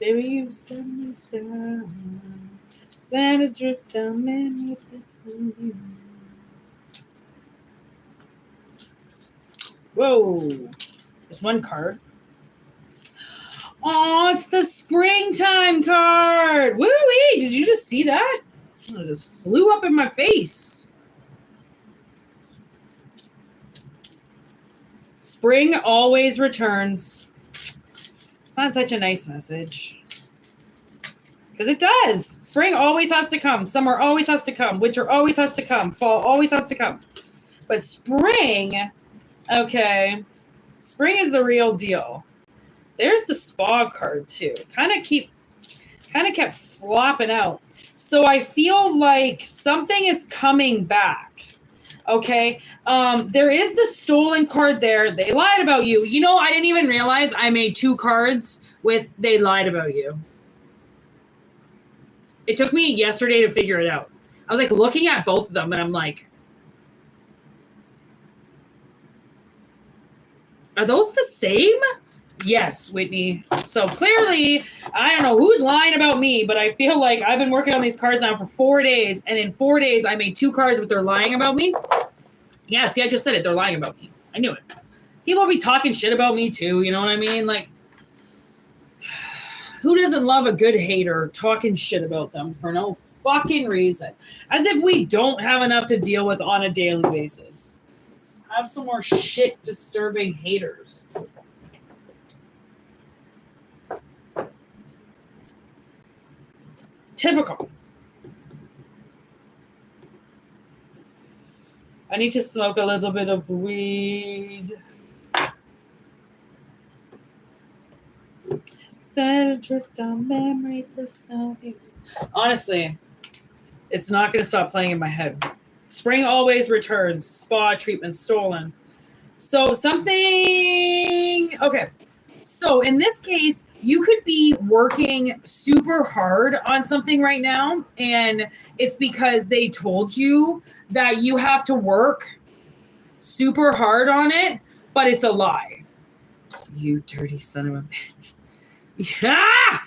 Baby, you send me down. Stand adrift down, man, with this in you. Whoa. There's one card. Oh, it's the springtime card. Woo-wee. Did you just see that? Oh, it just flew up in my face. Spring always returns. It's not such a nice message. Because it does. Spring always has to come. Summer always has to come. Winter always has to come. Fall always has to come. But spring, okay. Spring is the real deal. There's the spa card too. Kind of kept flopping out. So I feel like something is coming back. Okay. There is the stolen card there. They lied about you. You know, I didn't even realize I made 2 cards with they lied about you. It took me yesterday to figure it out. I was like looking at both of them and I'm like, are those the same? Yes, Whitney. So clearly, I don't know who's lying about me, but I feel like I've been working on these cards now for 4 days, and in 4 days, I made 2 cards, but they're lying about me. Yeah, see, I just said it. They're lying about me. I knew it. People will be talking shit about me too, you know what I mean? Like, who doesn't love a good hater talking shit about them for no fucking reason? As if we don't have enough to deal with on a daily basis. Let's have some more shit disturbing haters. Typical. I need to smoke a little bit of weed. Set adrift on memory, bliss of you. Honestly, it's not going to stop playing in my head. Spring always returns. Spa treatment stolen. So something... Okay. So in this case, you could be working super hard on something right now, and it's because they told you that you have to work super hard on it, but it's a lie. You dirty son of a bitch. Yeah!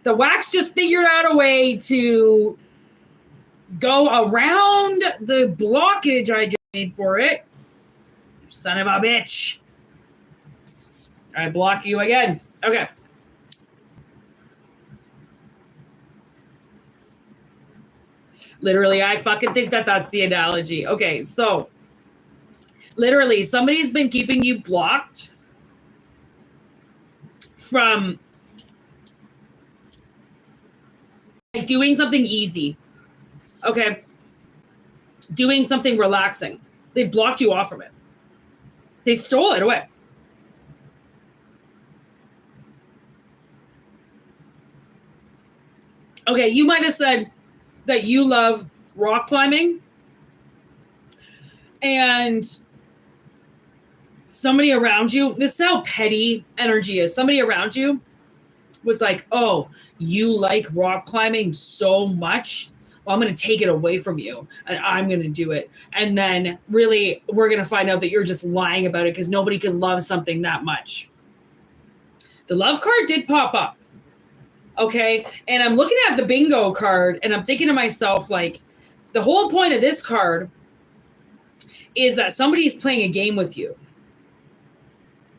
The wax just figured out a way to go around the blockage I just made for it. Son of a bitch. I block you again. Okay. Literally, I fucking think that that's the analogy. Okay, so literally, somebody's been keeping you blocked from like doing something easy. Okay. Doing something relaxing. They blocked you off from it. They stole it away. Okay, you might have said that you love rock climbing, and somebody around you, this is how petty energy is. Somebody around you was like, oh, you like rock climbing so much? Well, I'm going to take it away from you, and I'm going to do it. And then really, we're going to find out that you're just lying about it because nobody can love something that much. The love card did pop up. Okay. And I'm looking at the bingo card and I'm thinking to myself, like, the whole point of this card is that somebody's playing a game with you.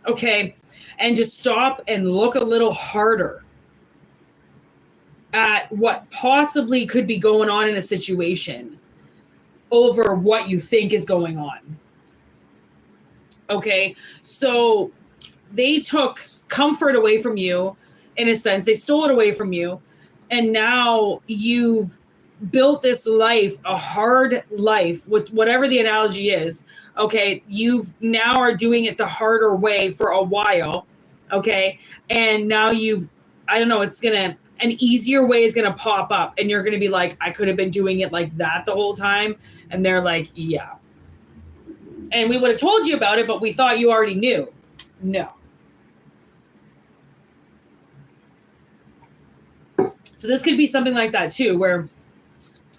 Okay. And just stop and look a little harder at what possibly could be going on in a situation over what you think is going on. Okay. So they took comfort away from you. In a sense, they stole it away from you. And now you've built this life, a hard life with whatever the analogy is. Okay. You've now are doing it the harder way for a while. Okay. And now I don't know, an easier way is going to pop up and you're going to be like, I could have been doing it like that the whole time. And they're like, yeah. And we would have told you about it, but we thought you already knew. No. So this could be something like that too, where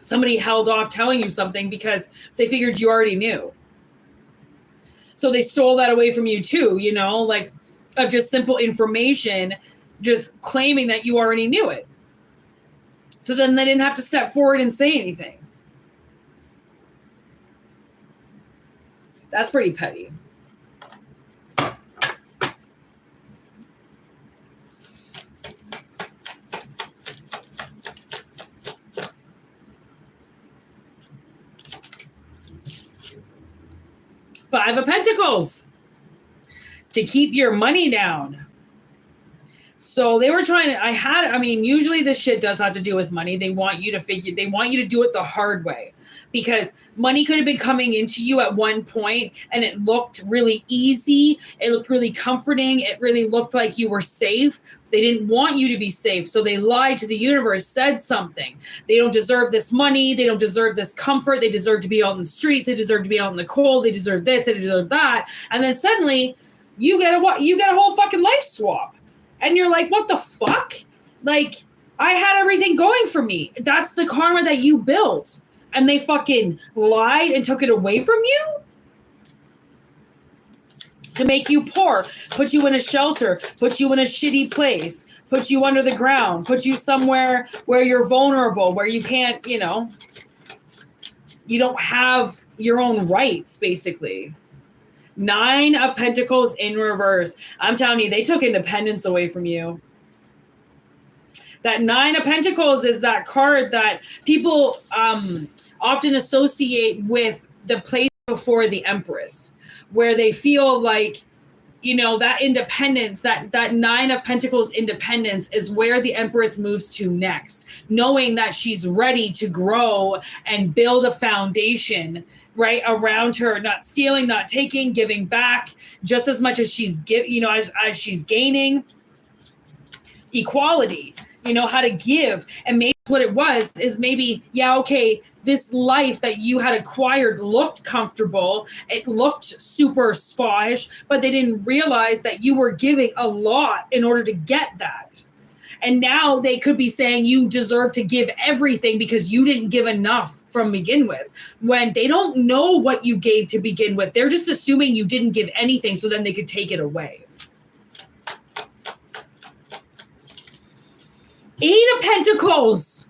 somebody held off telling you something because they figured you already knew. So they stole that away from you too, you know, like of just simple information, just claiming that you already knew it. So then they didn't have to step forward and say anything. That's pretty petty. Five of Pentacles to keep your money down. So they were trying to, usually this shit does have to do with money. They want you to do it the hard way because money could have been coming into you at one point and it looked really easy. It looked really comforting. It really looked like you were safe. They didn't want you to be safe. So they lied to the universe, said something. They don't deserve this money. They don't deserve this comfort. They deserve to be out in the streets. They deserve to be out in the cold. They deserve this. They deserve that. And then suddenly you get a whole fucking life swap. And you're like, what the fuck? Like, I had everything going for me. That's the karma that you built. And they fucking lied and took it away from you? to make you poor, put you in a shelter, put you in a shitty place, put you under the ground, put you somewhere where you're vulnerable, where you can't, you don't have your own rights, basically. 9 of Pentacles in reverse. I'm telling you, they took independence away from you. That 9 of Pentacles is that card that people often associate with the place before the Empress, where they feel like, that independence, that 9 of Pentacles independence is where the Empress moves to next, knowing that she's ready to grow and build a foundation right around her, not stealing, not taking, giving back just as much as she's as she's gaining. Equality, how to give. And maybe what it was is maybe, this life that you had acquired looked comfortable. It looked super spa-ish, but they didn't realize that you were giving a lot in order to get that. And now they could be saying you deserve to give everything because you didn't give enough from begin with, when they don't know what you gave to begin with. They're just assuming you didn't give anything so then they could take it away. 8 of Pentacles.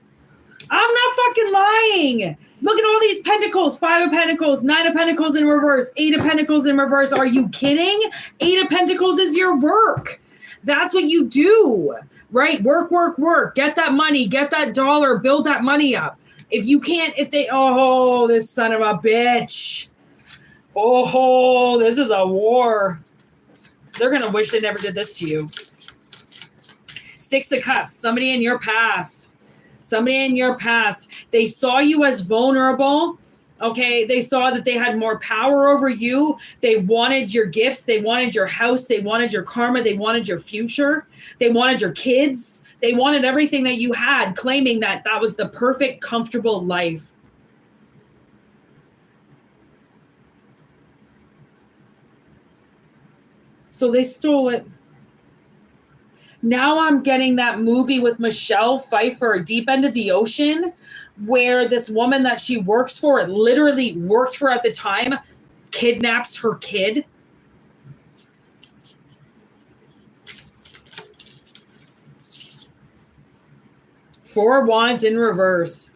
I'm not fucking lying. Look at all these pentacles. 5 of Pentacles, 9 of Pentacles in reverse, 8 of Pentacles in reverse. Are you kidding? 8 of Pentacles is your work. That's what you do, right? Work, work, work. Get that money, get that dollar, build that money up. If you can't, this son of a bitch. Oh, this is a war. They're going to wish they never did this to you. 6 of Cups, somebody in your past. Somebody in your past. They saw you as vulnerable. Okay, they saw that they had more power over you. They wanted your gifts. They wanted your house. They wanted your karma. They wanted your future. They wanted your kids. They wanted everything that you had, claiming that that was the perfect, comfortable life. So they stole it. Now I'm getting that movie with Michelle Pfeiffer, Deep End of the Ocean, where this woman that she works for, literally worked for at the time, kidnaps her kid. Four of Wands in reverse.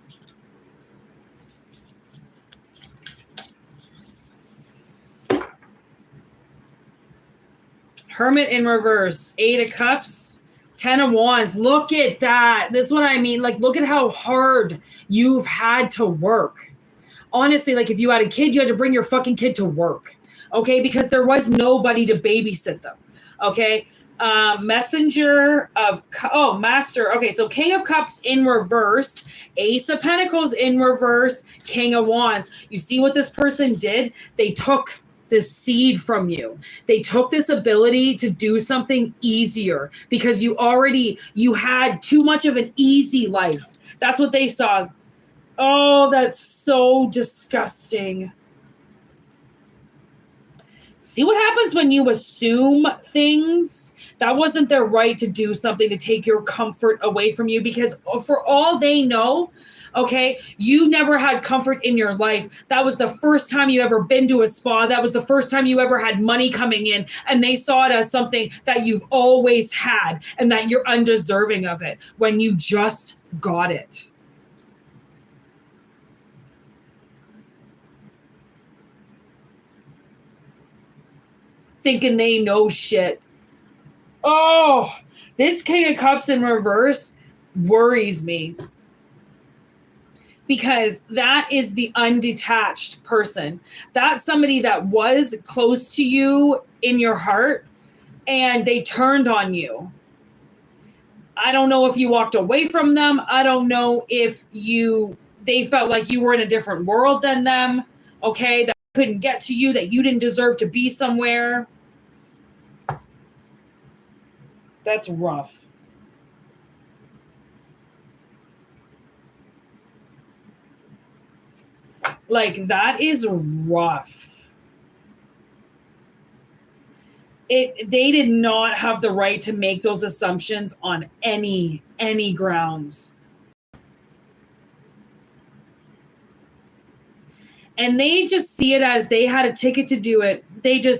Hermit in reverse. 8 of Cups. 10 of Wands. Look at that. This is what I mean. Like, look at how hard you've had to work. Honestly, like, if you had a kid, you had to bring your fucking kid to work. Okay? Because there was nobody to babysit them. Okay? Messenger of... Master. Okay, so King of Cups in reverse. Ace of Pentacles in reverse. King of Wands. You see what this person did? They took this seed from you. They took this ability to do something easier because you had too much of an easy life. That's what they saw. Oh, that's so disgusting. See what happens when you assume things? That wasn't their right to do something to take your comfort away from you, because for all they know, okay, you never had comfort in your life. That was the first time you ever been to a spa. That was the first time you ever had money coming in. And they saw it as something that you've always had and that you're undeserving of it when you just got it. Thinking they know shit. Oh, this King of Cups in reverse worries me. Because that is the undetached person. That's somebody that was close to you in your heart and they turned on you. I don't know if you walked away from them. I don't know if they felt like you were in a different world than them. Okay, that couldn't get to you, that you didn't deserve to be somewhere. That's rough. Like, that is rough. They did not have the right to make those assumptions on any grounds. And they just see it as they had a ticket to do it.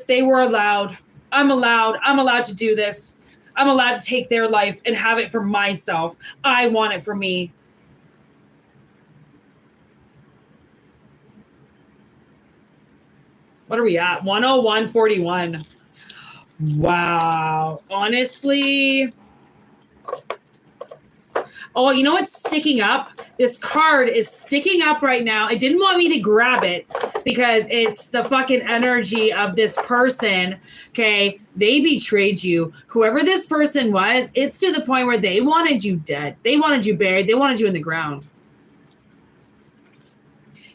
they were allowed. I'm allowed to do this. I'm allowed to take their life and have it for myself. I want it for me. What are we at? 101.41. Wow. Honestly. Oh, you know what's sticking up? This card is sticking up right now. It didn't want me to grab it because it's the fucking energy of this person. Okay. They betrayed you. Whoever this person was, it's to the point where they wanted you dead. They wanted you buried. They wanted you in the ground.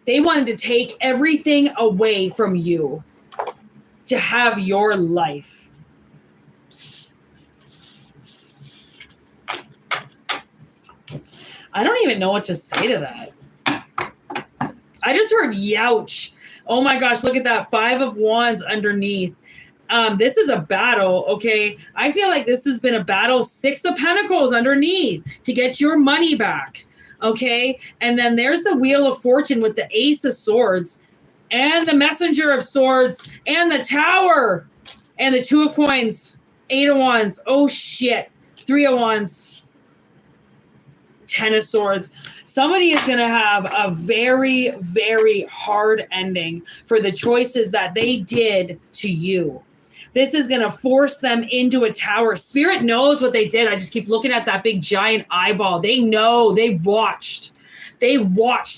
They wanted to take everything away from you to have your life. I don't even know what to say to that. I just heard youch. Oh my gosh, look at that. 5 of Wands underneath. This is a battle, okay? I feel like this has been a battle. 6 of Pentacles underneath to get your money back, okay? And then there's the Wheel of Fortune with the Ace of Swords and the Messenger of Swords and the Tower and the 2 of Coins, 8 of Wands. Oh shit. 3 of Wands. 10 of Swords. Somebody is going to have a very, very hard ending for the choices that they did to you. This is going to force them into a tower. Spirit knows what they did. I just keep looking at that big giant eyeball. They know. They watched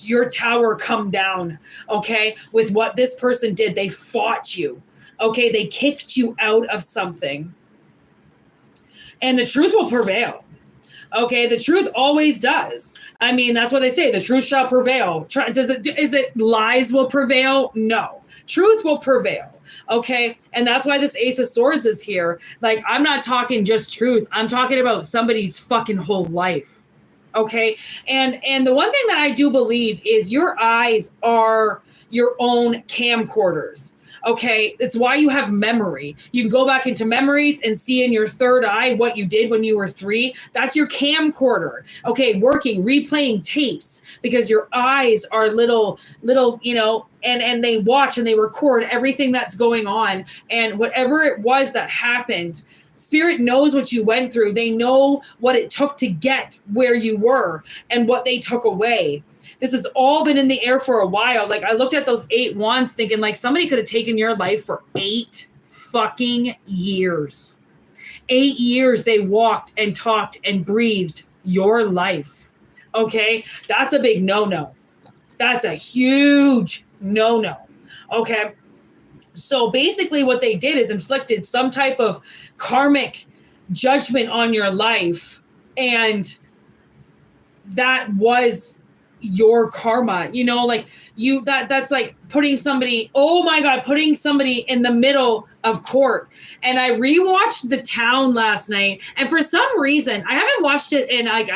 your tower come down, okay? With what this person did. They fought you, okay? They kicked you out of something. And the truth will prevail. Okay, the truth always does. I mean, that's what they say. The truth shall prevail. Is it lies will prevail? No. Truth will prevail. Okay, and that's why this Ace of Swords is here. Like, I'm not talking just truth. I'm talking about somebody's fucking whole life. Okay, and the one thing that I do believe is your eyes are your own camcorders. Okay, it's why you have memory. You can go back into memories and see in your third eye what you did when you were 3. That's your camcorder. Okay, working, replaying tapes because your eyes are little, you know, and they watch and they record everything that's going on. And whatever it was that happened, Spirit knows what you went through. They know what it took to get where you were and what they took away. This has all been in the air for a while. Like, I looked at those 8 wands thinking like somebody could have taken your life for 8 fucking years. 8 years they walked and talked and breathed your life. Okay? That's a big no-no. That's a huge no-no. Okay? So basically what they did is inflicted some type of karmic judgment on your life. And that was your karma, you know, like that's like putting somebody, oh my God, putting somebody in the middle of court. And I rewatched The Town last night. And for some reason, I haven't watched it in like,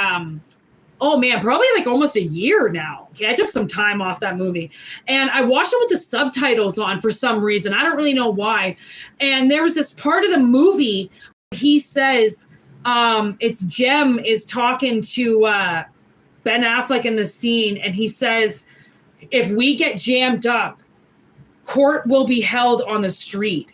oh man, probably like almost a year now. Okay, I took some time off that movie. And I watched it with the subtitles on for some reason. I don't really know why. And there was this part of the movie where he says, it's Jem is talking to Ben Affleck in the scene, and he says, if we get jammed up, court will be held on the street.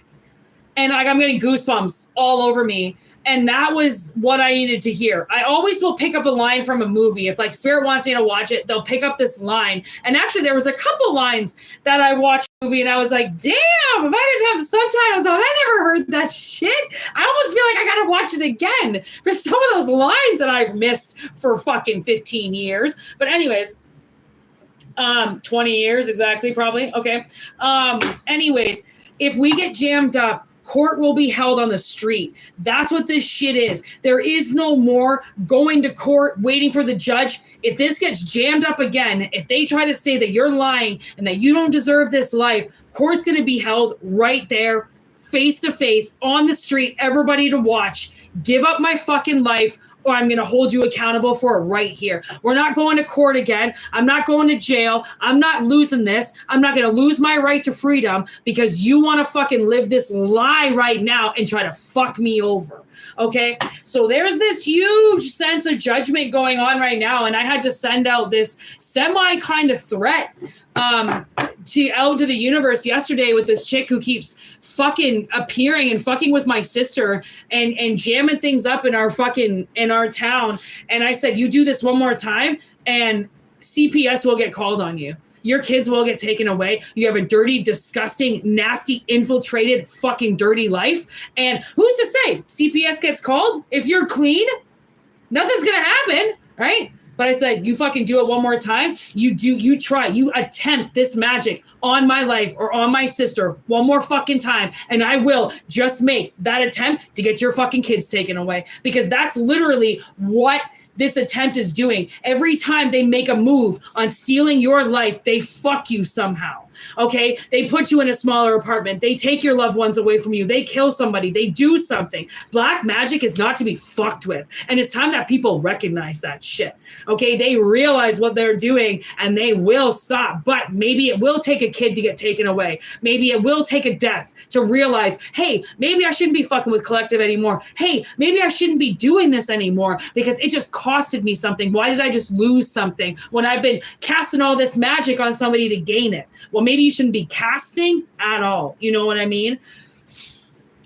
And like, I'm getting goosebumps all over me. And that was what I needed to hear. I always will pick up a line from a movie. If like Spirit wants me to watch it, they'll pick up this line. And actually there was a couple lines that I watched the movie and I was like, damn, if I didn't have the subtitles on, I never heard that shit. I almost feel like I gotta watch it again for some of those lines that I've missed for fucking 15 years. But anyways, 20 years exactly, probably. Okay. Anyways, if we get jammed up, court will be held on the street. That's what this shit is. There is no more going to court, waiting for the judge. If this gets jammed up again, if they try to say that you're lying and that you don't deserve this life, court's going to be held right there, face to face, on the street, everybody to watch. Give up my fucking life, or I'm going to hold you accountable for it right here. We're not going to court again. I'm not going to jail. I'm not losing this. I'm not going to lose my right to freedom because you want to fucking live this lie right now and try to fuck me over. Okay? So there's this huge sense of judgment going on right now. And I had to send out this semi kind of threat out to the universe yesterday with this chick who keeps fucking appearing and fucking with my sister and jamming things up in our town. And I said, you do this one more time and CPS will get called on you. Your kids will get taken away. You have a dirty, disgusting, nasty, infiltrated, fucking dirty life. And who's to say CPS gets called? If you're clean, nothing's going to happen, right? But I said, you fucking do it one more time. You attempt this magic on my life or on my sister one more fucking time. And I will just make that attempt to get your fucking kids taken away. Because that's literally what this attempt is doing. Every time they make a move on stealing your life, they fuck you somehow. Okay? They put you in a smaller apartment. They take your loved ones away from you. They kill somebody. They do something. Black magic is not to be fucked with. And it's time that people recognize that shit. Okay? They realize what they're doing and they will stop. But maybe it will take a kid to get taken away. Maybe it will take a death to realize, hey, maybe I shouldn't be fucking with Collective anymore. Hey, maybe I shouldn't be doing this anymore because it just costed me something. Why did I just lose something when I've been casting all this magic on somebody to gain it? Well, maybe you shouldn't be casting at all. You know what I mean?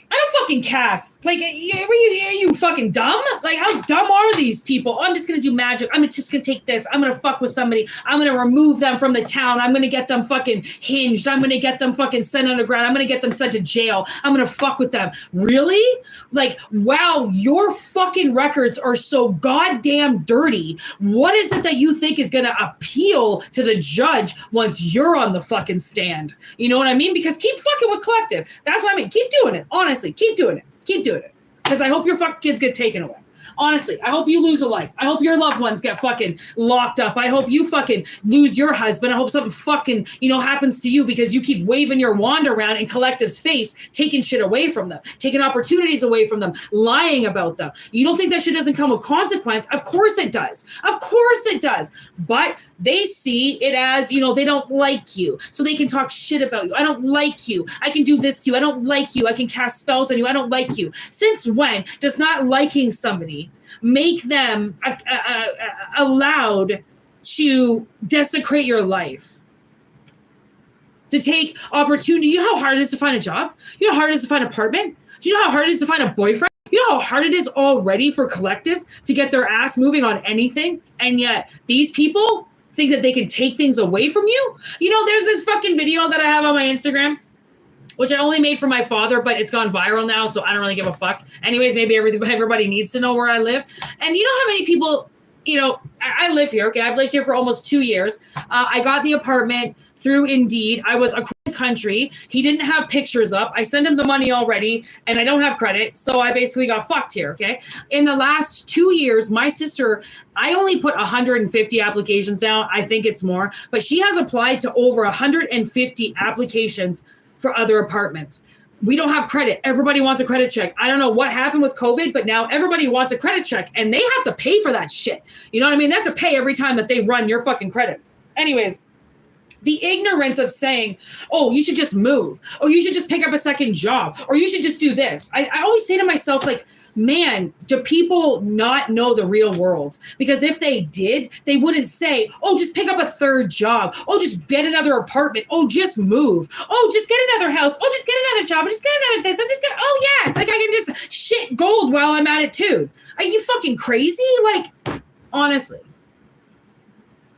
I don't fucking cast. Like, you fucking dumb? Like, how dumb are these people? Oh, I'm just going to do magic. I'm just going to take this. I'm going to fuck with somebody. I'm going to remove them from the town. I'm going to get them fucking hinged. I'm going to get them fucking sent underground. I'm going to get them sent to jail. I'm going to fuck with them. Really? Like, wow, your fucking records are so goddamn dirty. What is it that you think is going to appeal to the judge once you're on the fucking stand? You know what I mean? Because keep fucking with Collective. That's what I mean. Keep doing it. Honestly. Keep doing it. Keep doing it. Because I hope your fucking kids get taken away. Honestly, I hope you lose a life. I hope your loved ones get fucking locked up. I hope you fucking lose your husband. I hope something fucking, happens to you because you keep waving your wand around in Collective's face, taking shit away from them, taking opportunities away from them, lying about them. You don't think that shit doesn't come with consequence? Of course it does. Of course it does. But they see it as, they don't like you. So they can talk shit about you. I don't like you. I can do this to you. I don't like you. I can cast spells on you. I don't like you. Since when does not liking somebody make them allowed to desecrate your life? To take opportunity. You know how hard it is to find a job? You know how hard it is to find an apartment? Do you know how hard it is to find a boyfriend? You know how hard it is already for Collective to get their ass moving on anything? And yet these people think that they can take things away from you? There's this fucking video that I have on my Instagram, which I only made for my father, but it's gone viral now, so I don't really give a fuck. Anyways, maybe everybody needs to know where I live. And you know how many people, I live here, okay? I've lived here for almost 2 years. I got the apartment through Indeed. I was across the country. He didn't have pictures up. I sent him the money already, and I don't have credit, so I basically got fucked here, okay? In the last 2 years, my sister, I only put 150 applications down. I think it's more, but she has applied to over 150 applications for other apartments. We don't have credit. Everybody wants a credit check. I don't know what happened with COVID, but now everybody wants a credit check and they have to pay for that shit. You know what I mean? They have to pay every time that they run your fucking credit. Anyways, the ignorance of saying, oh, you should just move, or you should just pick up a second job, or you should just do this. I always say to myself, like, man, do people not know the real world? Because if they did, they wouldn't say, oh, just pick up a third job. Oh, just get another apartment. Oh, just move. Oh, just get another house. Oh, just get another job. Just get another this. Oh yeah, like I can just shit gold while I'm at it too. Are you fucking crazy? Like, honestly.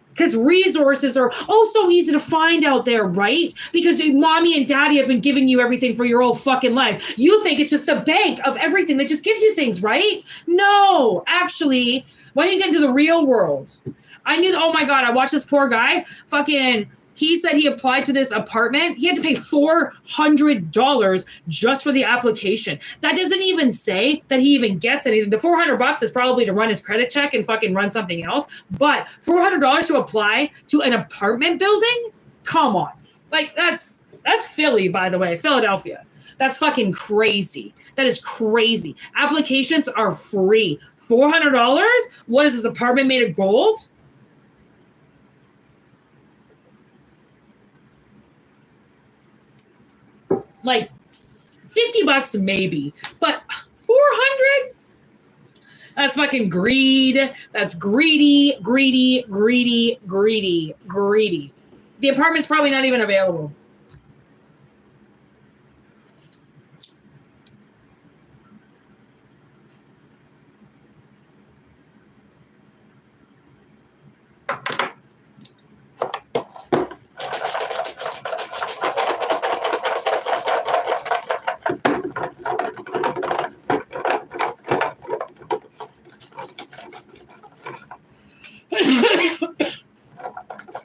Because resources are so easy to find out there, right? Because mommy and daddy have been giving you everything for your whole fucking life. You think it's just the bank of everything that just gives you things, right? No, actually, when you get into the real world, oh my God, I watched this poor guy he said he applied to this apartment. He had to pay $400 just for the application. That doesn't even say that he even gets anything. The $400 is probably to run his credit check and fucking run something else. But $400 to apply to an apartment building? Come on. Like, that's Philly, by the way, Philadelphia. That's fucking crazy. That is crazy. Applications are free. $400? What is this apartment made of gold? Like $50 maybe, but $400? That's fucking greed. That's greedy. The apartment's probably not even available.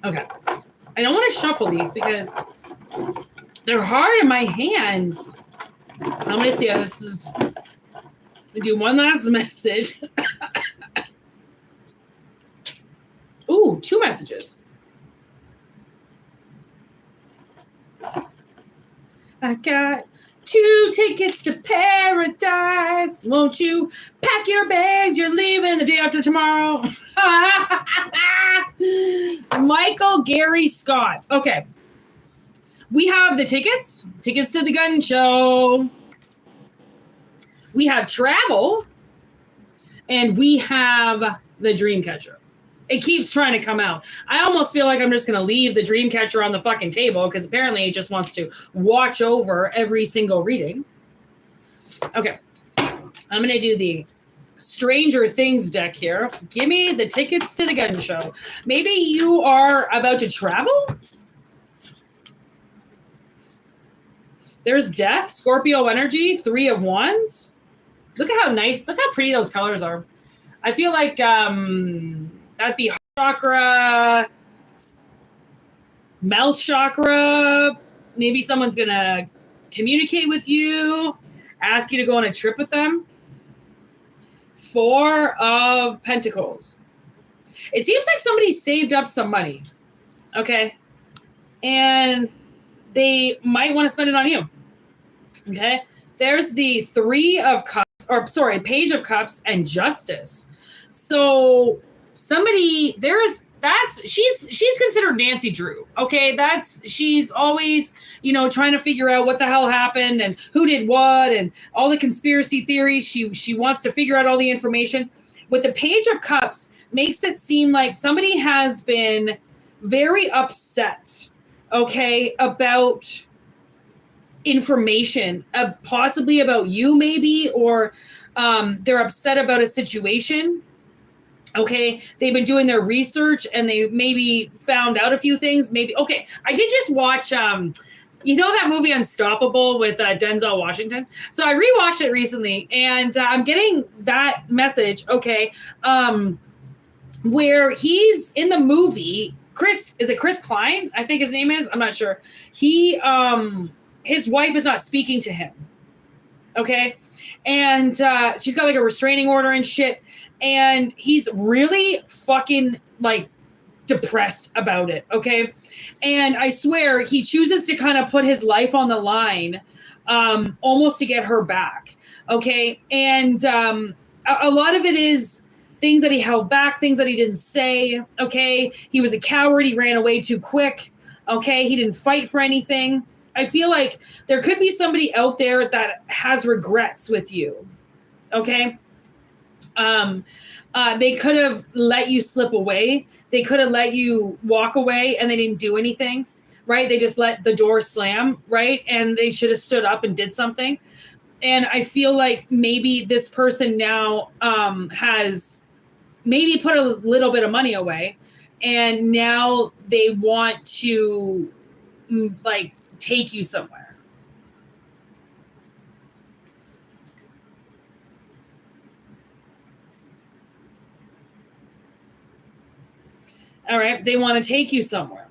Okay. I don't want to shuffle these because they're hard in my hands. I'm going to see how this is. We do one last message. Ooh, 2 messages. I got 2 tickets to paradise. Won't you pack your bags? You're leaving the day after tomorrow. Michael Gary Scott. Okay. We have the tickets to the gun show. We have travel. And we have the Dreamcatcher. It keeps trying to come out. I almost feel like I'm just going to leave the Dreamcatcher on the fucking table because apparently it just wants to watch over every single reading. Okay. I'm going to do the Stranger Things deck here. Give me the tickets to the gun show. Maybe you are about to travel? There's Death, Scorpio energy, 3 of Wands. Look at how nice, look how pretty those colors are. I feel like that'd be chakra, mouth chakra. Maybe someone's going to communicate with you, ask you to go on a trip with them. 4 of Pentacles. It seems like somebody saved up some money. Okay. And they might want to spend it on you. Okay. There's the 3 of Cups, or sorry, Page of Cups and Justice. So somebody, she's considered Nancy Drew. Okay. She's always, trying to figure out what the hell happened and who did what and all the conspiracy theories. She wants to figure out all the information. With the Page of Cups makes it seem like somebody has been very upset, okay, about information, possibly about you maybe, or they're upset about a situation. Okay, they've been doing their research and they maybe found out a few things. Maybe, okay, I did just watch, that movie Unstoppable with Denzel Washington? So I rewatched it recently and I'm getting that message, okay, where he's in the movie, Chris Klein? I think his name is, I'm not sure. His wife is not speaking to him, okay? And she's got like a restraining order and shit. And he's really fucking like depressed about it. Okay. And I swear he chooses to kind of put his life on the line, almost to get her back. Okay. And a lot of it is things that he held back, things that he didn't say. Okay. He was a coward. He ran away too quick. Okay. He didn't fight for anything. I feel like there could be somebody out there that has regrets with you. Okay. They could have let you slip away. They could have let you walk away and they didn't do anything, right? They just let the door slam, right? And they should have stood up and did something. And I feel like maybe this person now has maybe put a little bit of money away and now they want to like take you somewhere. All right, they want to take you somewhere.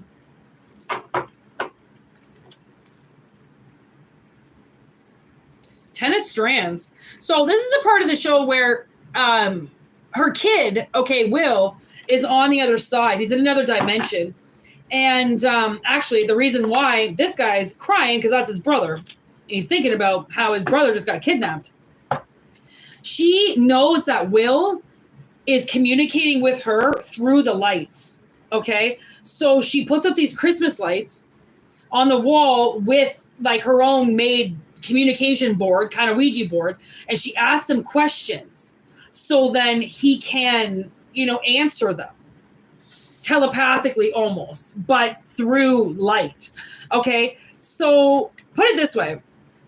Ten of Strands. So this is a part of the show where her kid, okay, Will, is on the other side. He's in another dimension. And actually, the reason why this guy's crying, because that's his brother. He's thinking about how his brother just got kidnapped. She knows that Will is communicating with her through the lights. Okay, so she puts up these Christmas lights on the wall with like her own made communication board, kind of Ouija board, and she asks him questions so then he can, answer them. telepathically almost, but through light. Okay. So put it this way.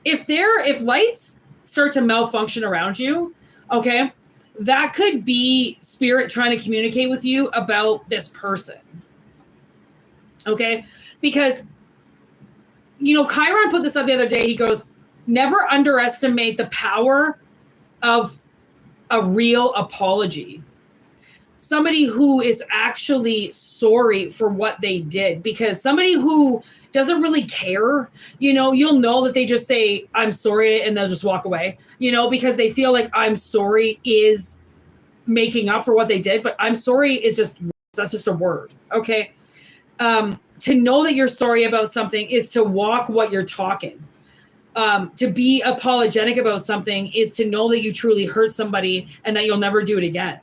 If lights start to malfunction around you, okay, that could be spirit trying to communicate with you about this person. Okay. Because, Chiron put this up the other day. He goes, never underestimate the power of a real apology. Somebody who is actually sorry for what they did, because somebody who doesn't really care, you'll know that they just say, I'm sorry, and they'll just walk away, because they feel like I'm sorry is making up for what they did. But I'm sorry that's just a word. Okay. To know that you're sorry about something is to walk what you're talking. To be apologetic about something is to know that you truly hurt somebody and that you'll never do it again.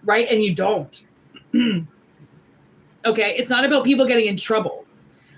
Right? And you don't. Okay. It's not about people getting in trouble.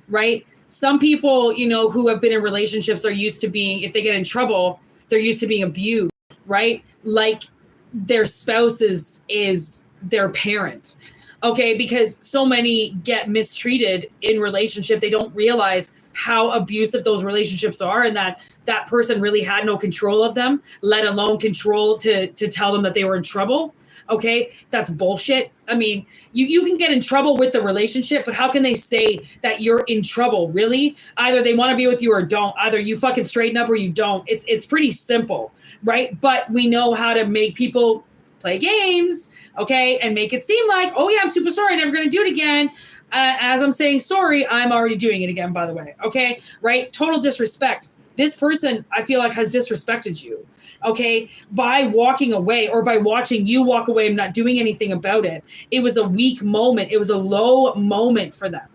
Right? Some people, who have been in relationships are used to being, if they get in trouble, they're used to being abused. Right? Like their spouse is their parent. Okay. Because so many get mistreated in relationship. They don't realize how abusive those relationships are, and that person really had no control of them, let alone control to tell them that they were in trouble. Okay. That's bullshit. I mean, you can get in trouble with the relationship, but how can they say that you're in trouble? Really? Either they want to be with you or don't. Either you fucking straighten up or you don't. It's pretty simple. Right. But we know how to make people play games. Okay. And make it seem like, oh yeah, I'm super sorry. I'm never going to do it again. As I'm saying sorry, I'm already doing it again, by the way. Okay. Right. Total disrespect. This person, I feel like, has disrespected you. Okay. By walking away or by watching you walk away and not doing anything about it. It was a weak moment. It was a low moment for them.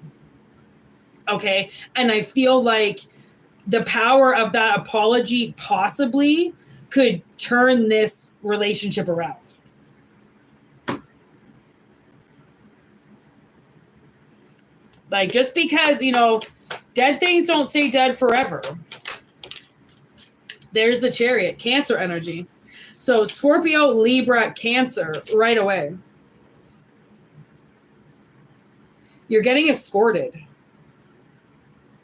Okay. And I feel like the power of that apology possibly could turn this relationship around. Like, just because, dead things don't stay dead forever. There's the Chariot, Cancer energy. So Scorpio, Libra, Cancer, right away. You're getting escorted.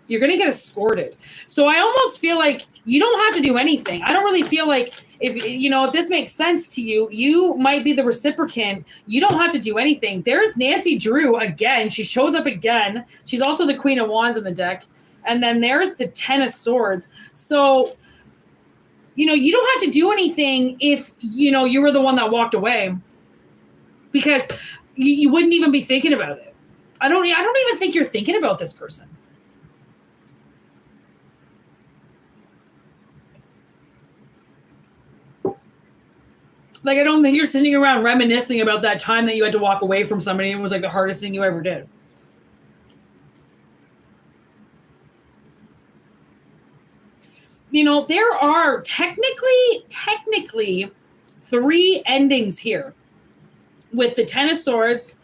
You're going to get escorted. So I almost feel like you don't have to do anything. I don't really feel like if this makes sense to you, you might be the reciprocant. You don't have to do anything. There's Nancy Drew again. She shows up again. She's also the Queen of Wands in the deck. And then there's the Ten of Swords. So, you don't have to do anything if, you were the one that walked away, because you wouldn't even be thinking about it. I don't even think you're thinking about this person. Like, I don't think you're sitting around reminiscing about that time that you had to walk away from somebody and it was like the hardest thing you ever did. There are technically 3 endings here with the Ten of Swords,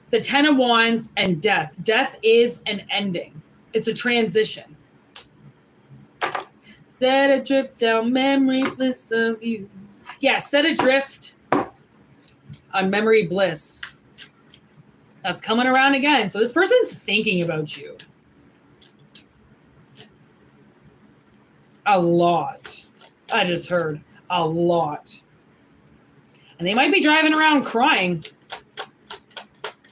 the Ten of Wands, and Death. Death is an ending. It's a transition. Set adrift down memory bliss of you. Yeah, set adrift on memory bliss. That's coming around again. So this person's thinking about you. A lot. I just heard a lot. And they might be driving around crying.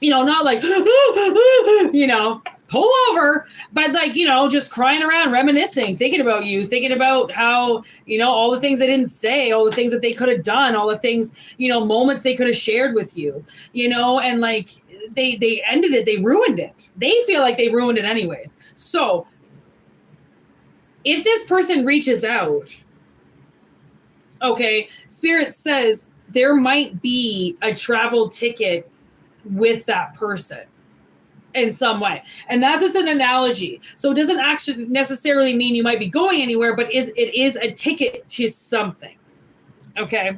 Not like, pull over, but like, just crying around, reminiscing, thinking about you, thinking about how, all the things they didn't say, all the things that they could have done, all the things, moments they could have shared with you, and like they ended it, they ruined it. They feel like they ruined it anyways. So if this person reaches out, okay, Spirit says there might be a travel ticket with that person in some way. And that's just an analogy. So it doesn't actually necessarily mean you might be going anywhere, but it is a ticket to something. Okay.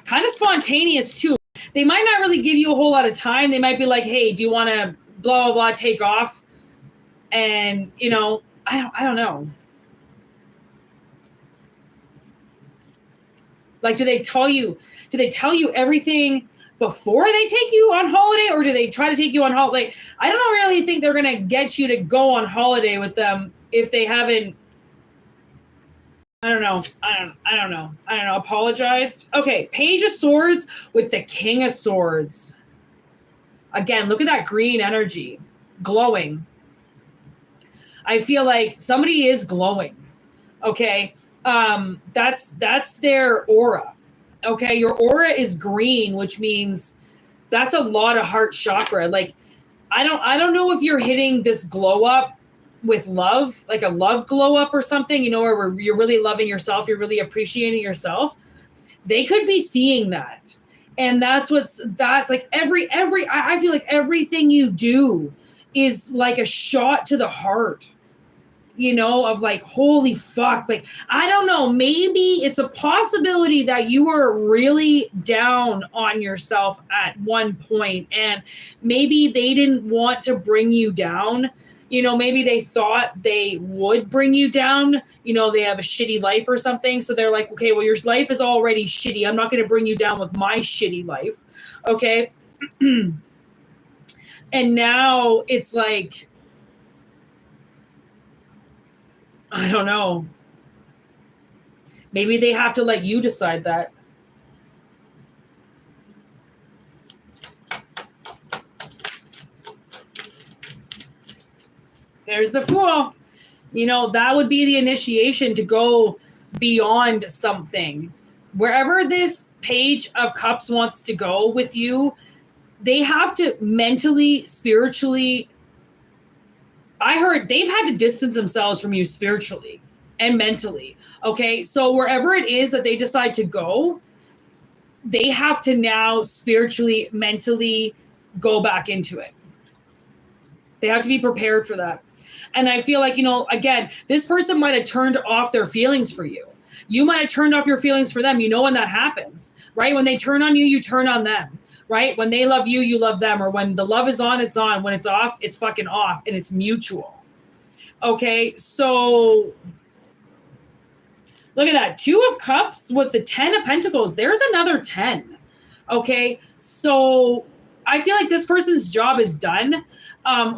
Kind of spontaneous too. They might not really give you a whole lot of time. They might be like, hey, do you want to blah, blah, blah, take off? And, I don't know. Like, do they tell you everything before they take you on holiday, or do they try to take you on holiday? I don't really think they're going to get you to go on holiday with them if they haven't, I don't know, apologized. Okay, Page of Swords with the King of Swords. Again, look at that green energy, glowing. I feel like somebody is glowing. Okay, that's their aura. Okay, your aura is green, which means that's a lot of heart chakra. Like, I don't know if you're hitting this glow up with love, like a love glow up or something, you know, where you're really loving yourself, you're really appreciating yourself. They could be seeing that. And that's like I feel like everything you do is like a shot to the heart, you know, of like, holy fuck. Like, I don't know, maybe it's a possibility that you were really down on yourself at one point, and maybe they didn't want to bring you down. You know, maybe they thought they would bring you down. You know, they have a shitty life or something. So they're like, okay, well, your life is already shitty. I'm not going to bring you down with my shitty life. Okay. And now it's like, I don't know. Maybe they have to let you decide that. There's the Fool. You know, that would be the initiation to go beyond something. Wherever this Page of Cups wants to go with you, they have to mentally, spiritually, I heard they've had to distance themselves from you spiritually and mentally. Okay. So wherever it is that they decide to go, they have to now spiritually, mentally go back into it. They have to be prepared for that. And I feel like, you know, again, this person might have turned off their feelings for you. You might have turned off your feelings for them. You know when that happens, right? When they turn on you, you turn on them. Right? When they love you, you love them. Or when the love is on, it's on. When it's off, it's fucking off. And it's mutual. Okay, so look at that. 2 of Cups with the 10 of Pentacles. There's another 10. Okay, so I feel like this person's job is done.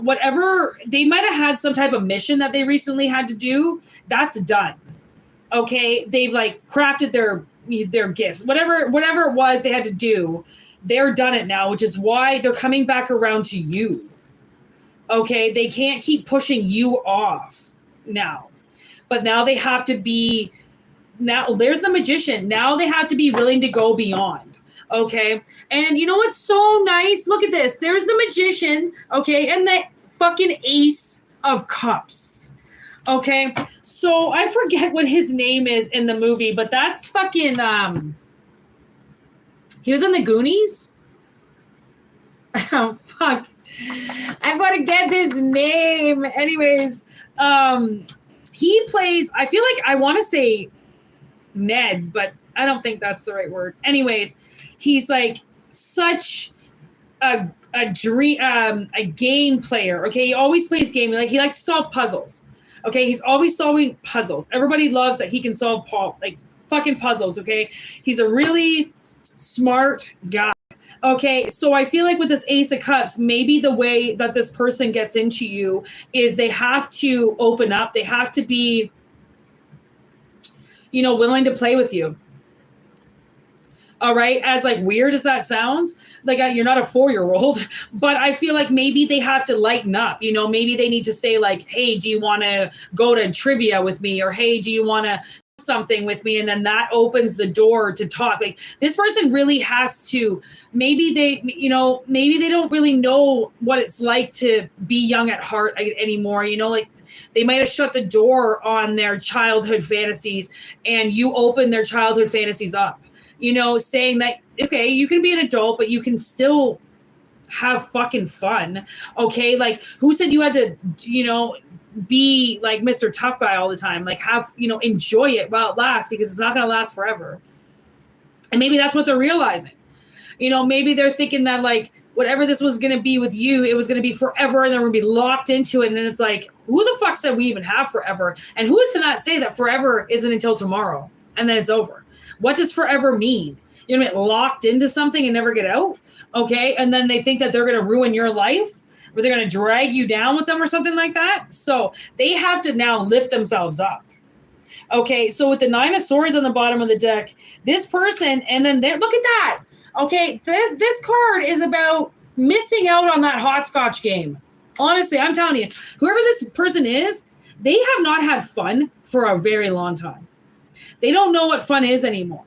Whatever, they might have had some type of mission that they recently had to do. That's done. Okay, they've like crafted their gifts. Whatever it was they had to do, they're done it now, which is why they're coming back around to you. Okay, they can't keep pushing you off now. But now they have to be, now there's the Magician. Now they have to be willing to go beyond. Okay, and you know what's so nice? Look at this. There's the Magician, okay, and the fucking Ace of Cups. Okay, so I forget what his name is in the movie, but that's fucking, he was in the Goonies? Oh, fuck. I want to get his name. Anyways, he plays, I feel like I want to say Ned, but I don't think that's the right word. Anyways, he's like such a game player. Okay, he always plays game. Like, he likes to solve puzzles. Okay, he's always solving puzzles. Everybody loves that he can solve fucking puzzles. Okay, he's a really smart guy. Okay, so I feel like with this Ace of Cups, maybe the way that this person gets into you is they have to open up. They have to be, you know, willing to play with you. All right, as like weird as that sounds, like you're not a 4-year-old, but I feel like maybe they have to lighten up. You know, maybe they need to say like, hey, do you want to go to trivia with me? Or hey, do you want to something with me? And then that opens the door to talk. Like, this person really has to, maybe they don't really know what it's like to be young at heart anymore. You know, like they might have shut the door on their childhood fantasies, and you open their childhood fantasies up, you know, saying that, okay, you can be an adult, but you can still have fucking fun. Okay. Like, who said you had to, you know, be like Mr. Tough Guy all the time? Like, have, you know, enjoy it while it lasts, because it's not going to last forever. And maybe that's what they're realizing. You know, maybe they're thinking that like whatever this was going to be with you, it was going to be forever, and they're going to be locked into it. And then it's like, who the fuck said we even have forever? And who's to not say that forever isn't until tomorrow and then it's over? What does forever mean? You know what I mean? Locked into something and never get out. Okay. And then they think that they're going to ruin your life, or they're going to drag you down with them or something like that. So they have to now lift themselves up. Okay. So with the 9 of Swords on the bottom of the deck, this person, and then there, look at that. Okay. This card is about missing out on that hopscotch game. Honestly, I'm telling you, whoever this person is, they have not had fun for a very long time. They don't know what fun is anymore.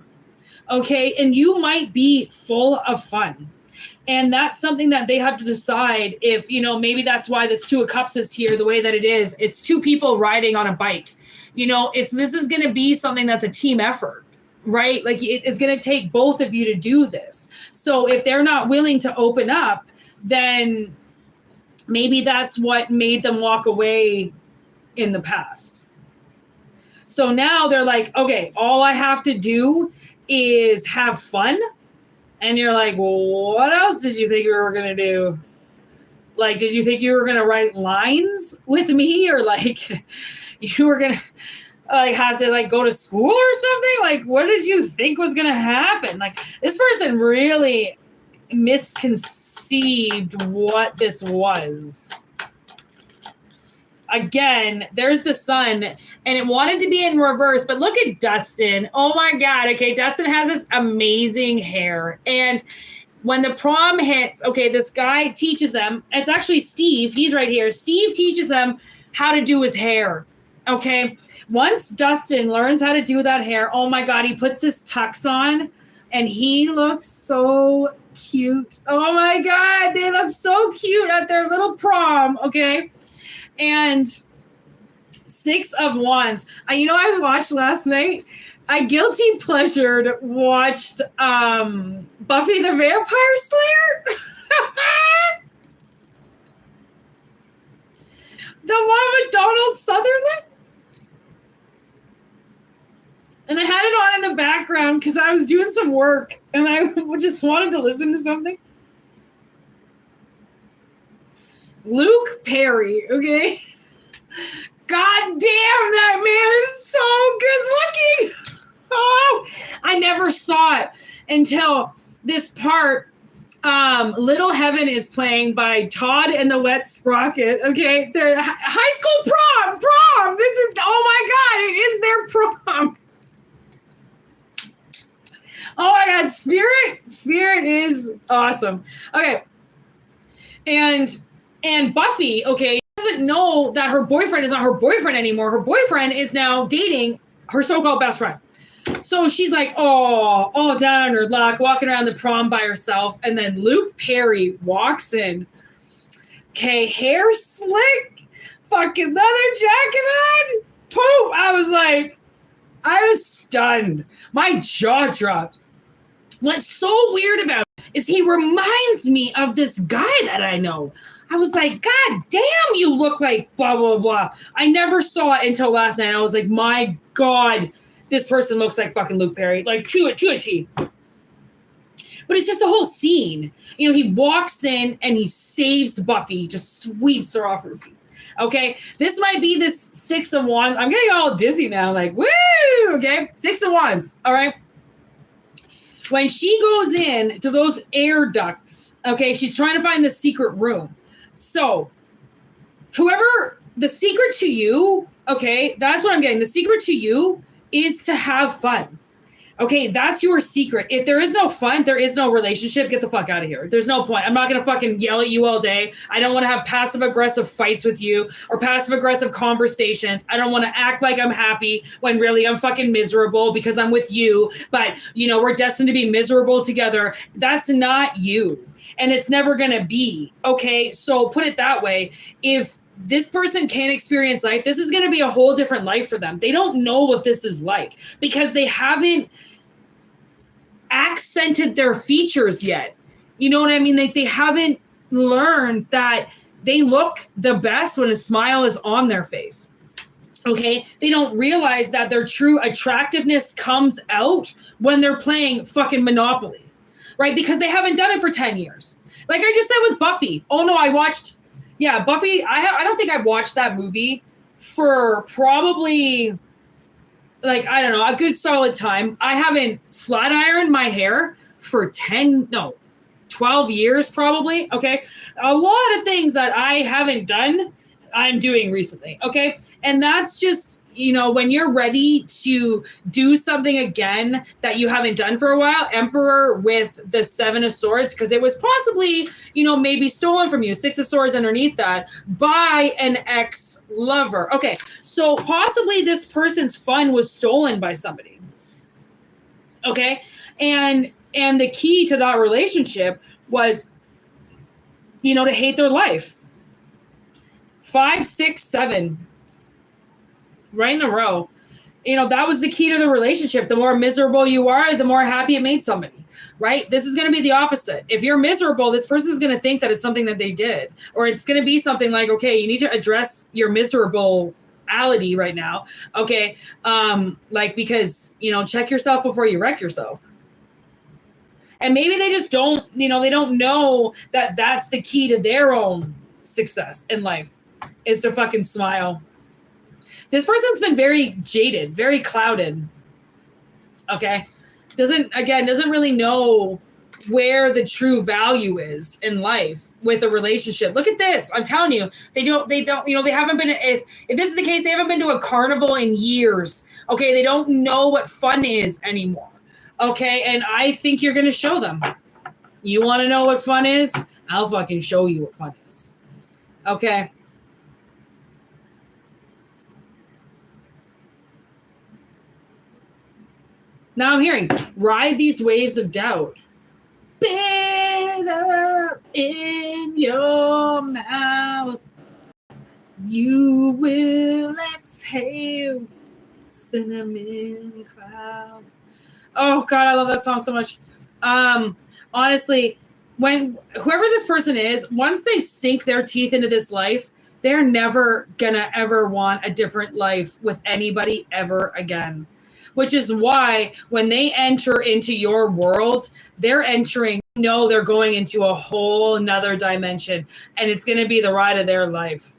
Okay. And you might be full of fun. And that's something that they have to decide if, you know, maybe that's why this 2 of Cups is here the way that it is. It's 2 people riding on a bike. You know, this is going to be something that's a team effort, right? Like it's going to take both of you to do this. So if they're not willing to open up, then maybe that's what made them walk away in the past. So now they're like, okay, all I have to do is have fun. And you're like, well, what else did you think you were going to do? Like, did you think you were going to write lines with me? Or like you were going to like have to like go to school or something? Like, what did you think was going to happen? Like this person really misconceived what this was. Again, there's the sun, and it wanted to be in reverse, but look at Dustin. Oh my God. Okay. Dustin has this amazing hair. And when the prom hits, okay, this guy teaches them. It's actually Steve. He's right here. Steve teaches them how to do his hair. Okay. Once Dustin learns how to do that hair, oh my God, he puts his tux on and he looks so cute. Oh my God. They look so cute at their little prom. Okay. And 6 of Wands. You know, I watched last night. I guilty pleasured watched Buffy the Vampire Slayer. The one with Donald Sutherland. And I had it on in the background because I was doing some work and I just wanted to listen to something. Luke Perry, okay? God damn, that man is so good looking. Oh, I never saw it until this part. Little Heaven is playing by Todd and the Wet Sprocket, okay? They're high school prom. This is, oh my God, it is their prom. Oh my God, Spirit is awesome. Okay. And Buffy, okay, doesn't know that her boyfriend is not her boyfriend anymore. Her boyfriend is now dating her so-called best friend. So she's like, oh, down on her luck, walking around the prom by herself. And then Luke Perry walks in. Okay, hair slick, fucking leather jacket on. Poof! I was stunned. My jaw dropped. What's so weird about it is he reminds me of this guy that I know. I was like, God damn, you look like blah, blah, blah. I never saw it until last night. I was like, my God, this person looks like fucking Luke Perry. Like, to a T. But it's just the whole scene. You know, he walks in and he saves Buffy, just sweeps her off her feet. Okay? This might be this 6 of Wands. I'm getting all dizzy now. Like, woo! Okay? 6 of Wands. All right? When she goes in to those air ducts, okay, she's trying to find the secret room. So, whoever, the secret to you, okay, that's what I'm getting. The secret to you is to have fun. Okay, that's your secret. If there is no fun, there is no relationship, get the fuck out of here. There's no point. I'm not going to fucking yell at you all day. I don't want to have passive-aggressive fights with you or passive-aggressive conversations. I don't want to act like I'm happy when really I'm fucking miserable because I'm with you. But, you know, we're destined to be miserable together. That's not you. And it's never going to be. Okay, so put it that way. If this person can't experience life, this is going to be a whole different life for them. They don't know what this is like because they haven't accented their features yet. You know what I mean? They haven't learned that they look the best when a smile is on their face. Okay? They don't realize that their true attractiveness comes out when they're playing fucking Monopoly, right? Because they haven't done it for 10 years. Like I just said with Buffy. Oh no, I watched... Yeah, Buffy, I don't think I've watched that movie for probably like, I don't know, a good solid time. I haven't flat ironed my hair for 12 years probably. Okay. A lot of things that I haven't done, I'm doing recently. Okay. And that's just, you know, when you're ready to do something again that you haven't done for a while. Emperor with the 7 of Swords, because it was possibly, you know, maybe stolen from you. 6 of Swords underneath that by an ex-lover. Okay. So possibly this person's fun was stolen by somebody. Okay. And the key to that relationship was, you know, to hate their life. 5, 6, 7, right in a row. You know, that was the key to the relationship. The more miserable you are, the more happy it made somebody, right? This is going to be the opposite. If you're miserable, this person is going to think that it's something that they did, or it's going to be something like, okay, you need to address your miserableality right now. Okay. Like, because, you know, check yourself before you wreck yourself. And maybe they just don't, you know, they don't know that that's the key to their own success in life, is to fucking smile. This person's been very jaded, very clouded. Okay. Doesn't really know where the true value is in life with a relationship. Look at this. I'm telling you, they don't, you know, they haven't been, if this is the case, they haven't been to a carnival in years. Okay. They don't know what fun is anymore. Okay. And I think you're going to show them. You want to know what fun is? I'll fucking show you what fun is. Okay. Now I'm hearing, ride these waves of doubt. Bitter in your mouth, you will exhale cinnamon clouds. Oh God, I love that song so much. Honestly, when whoever this person is, once they sink their teeth into this life, they're never gonna ever want a different life with anybody ever again. Which is why when they enter into your world, they're going into a whole nother dimension, and it's going to be the ride of their life.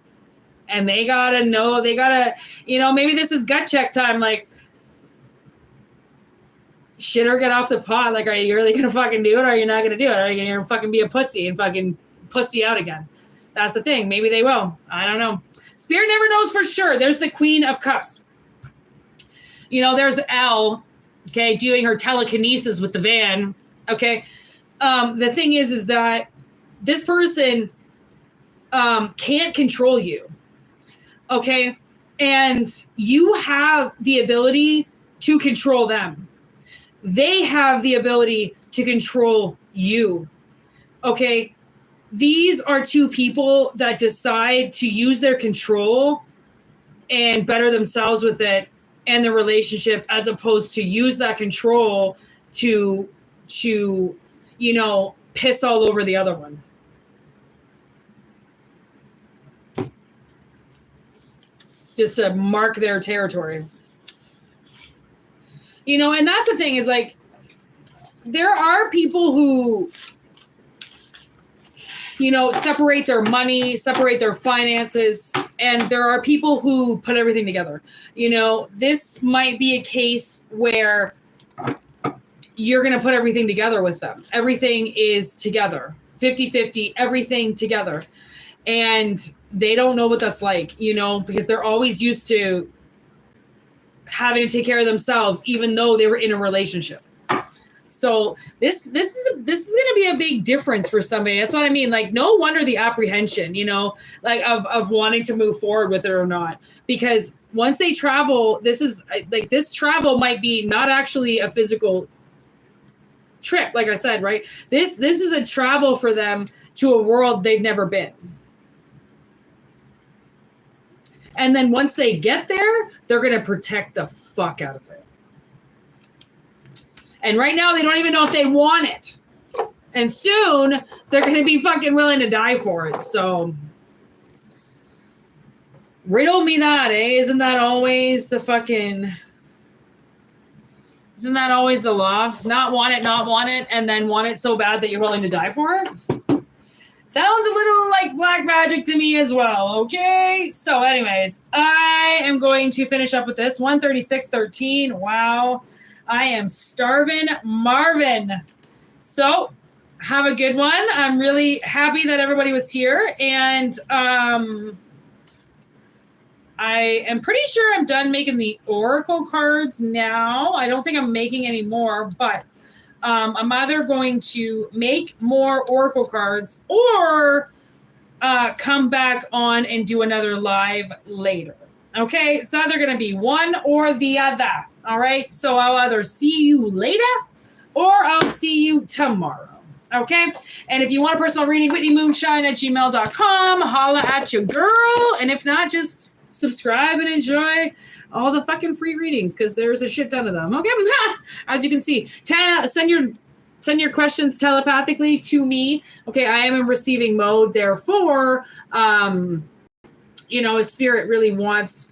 And they got to know, you know, maybe this is gut check time. Like, shit or get off the pot. Like, are you really going to fucking do it? Or are you not going to do it? Or are you going to fucking be a pussy and fucking pussy out again? That's the thing. Maybe they will. I don't know. Spirit never knows for sure. There's the Queen of Cups. You know, there's Elle, okay, doing her telekinesis with the van, okay? The thing is that this person can't control you, okay? And you have the ability to control them. They have the ability to control you, okay? These are two people that decide to use their control and better themselves with it and the relationship, as opposed to use that control to, you know, piss all over the other one. Just to mark their territory. You know, and that's the thing, is like, there are people who, you know, separate their money, separate their finances, and there are people who put everything together. You know, this might be a case where you're going to put everything together with them. Everything is together, 50-50, everything together. And they don't know what that's like, you know, because they're always used to having to take care of themselves, even though they were in a relationship. So this is going to be a big difference for somebody. That's what I mean. Like, no wonder the apprehension, you know, like of wanting to move forward with it or not, because once they travel, this travel might be not actually a physical trip. Like I said, right. This is a travel for them to a world they've never been. And then once they get there, they're going to protect the fuck out of it. And right now, they don't even know if they want it. And soon, they're going to be fucking willing to die for it. So, riddle me that, eh? Isn't that always the law? Not want it, and then want it so bad that you're willing to die for it? Sounds a little like black magic to me as well, okay? So anyways, I am going to finish up with this. 136.13. Wow. I am starving Marvin. So have a good one. I'm really happy that everybody was here. And I am pretty sure I'm done making the Oracle cards now. I don't think I'm making any more, but I'm either going to make more Oracle cards or come back on and do another live later. Okay, it's either going to be one or the other. All right, so I'll either see you later or I'll see you tomorrow. Okay, and if you want a personal reading, WhitneyMoonshine@gmail.com. Holla at your girl. And if not, just subscribe and enjoy all the fucking free readings because there's a shit ton of them. Okay, as you can see, send your questions telepathically to me. Okay, I am in receiving mode. Therefore, if spirit really wants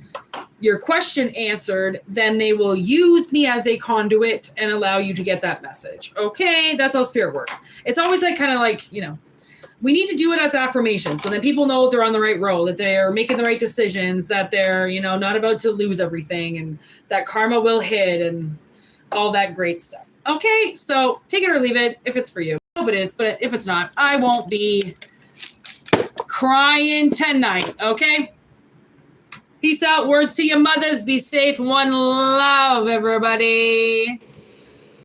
your question answered, then they will use me as a conduit and allow you to get that message. Okay, that's how spirit works. It's always like kind of like, we need to do it as affirmations. So then people know they're on the right road, that they're making the right decisions, that they're, not about to lose everything, and that karma will hit and all that great stuff. Okay, so take it or leave it if it's for you. I hope it is, but if it's not, I won't be crying tonight. Okay? Peace out. Word to your mothers. Be safe. One love, everybody.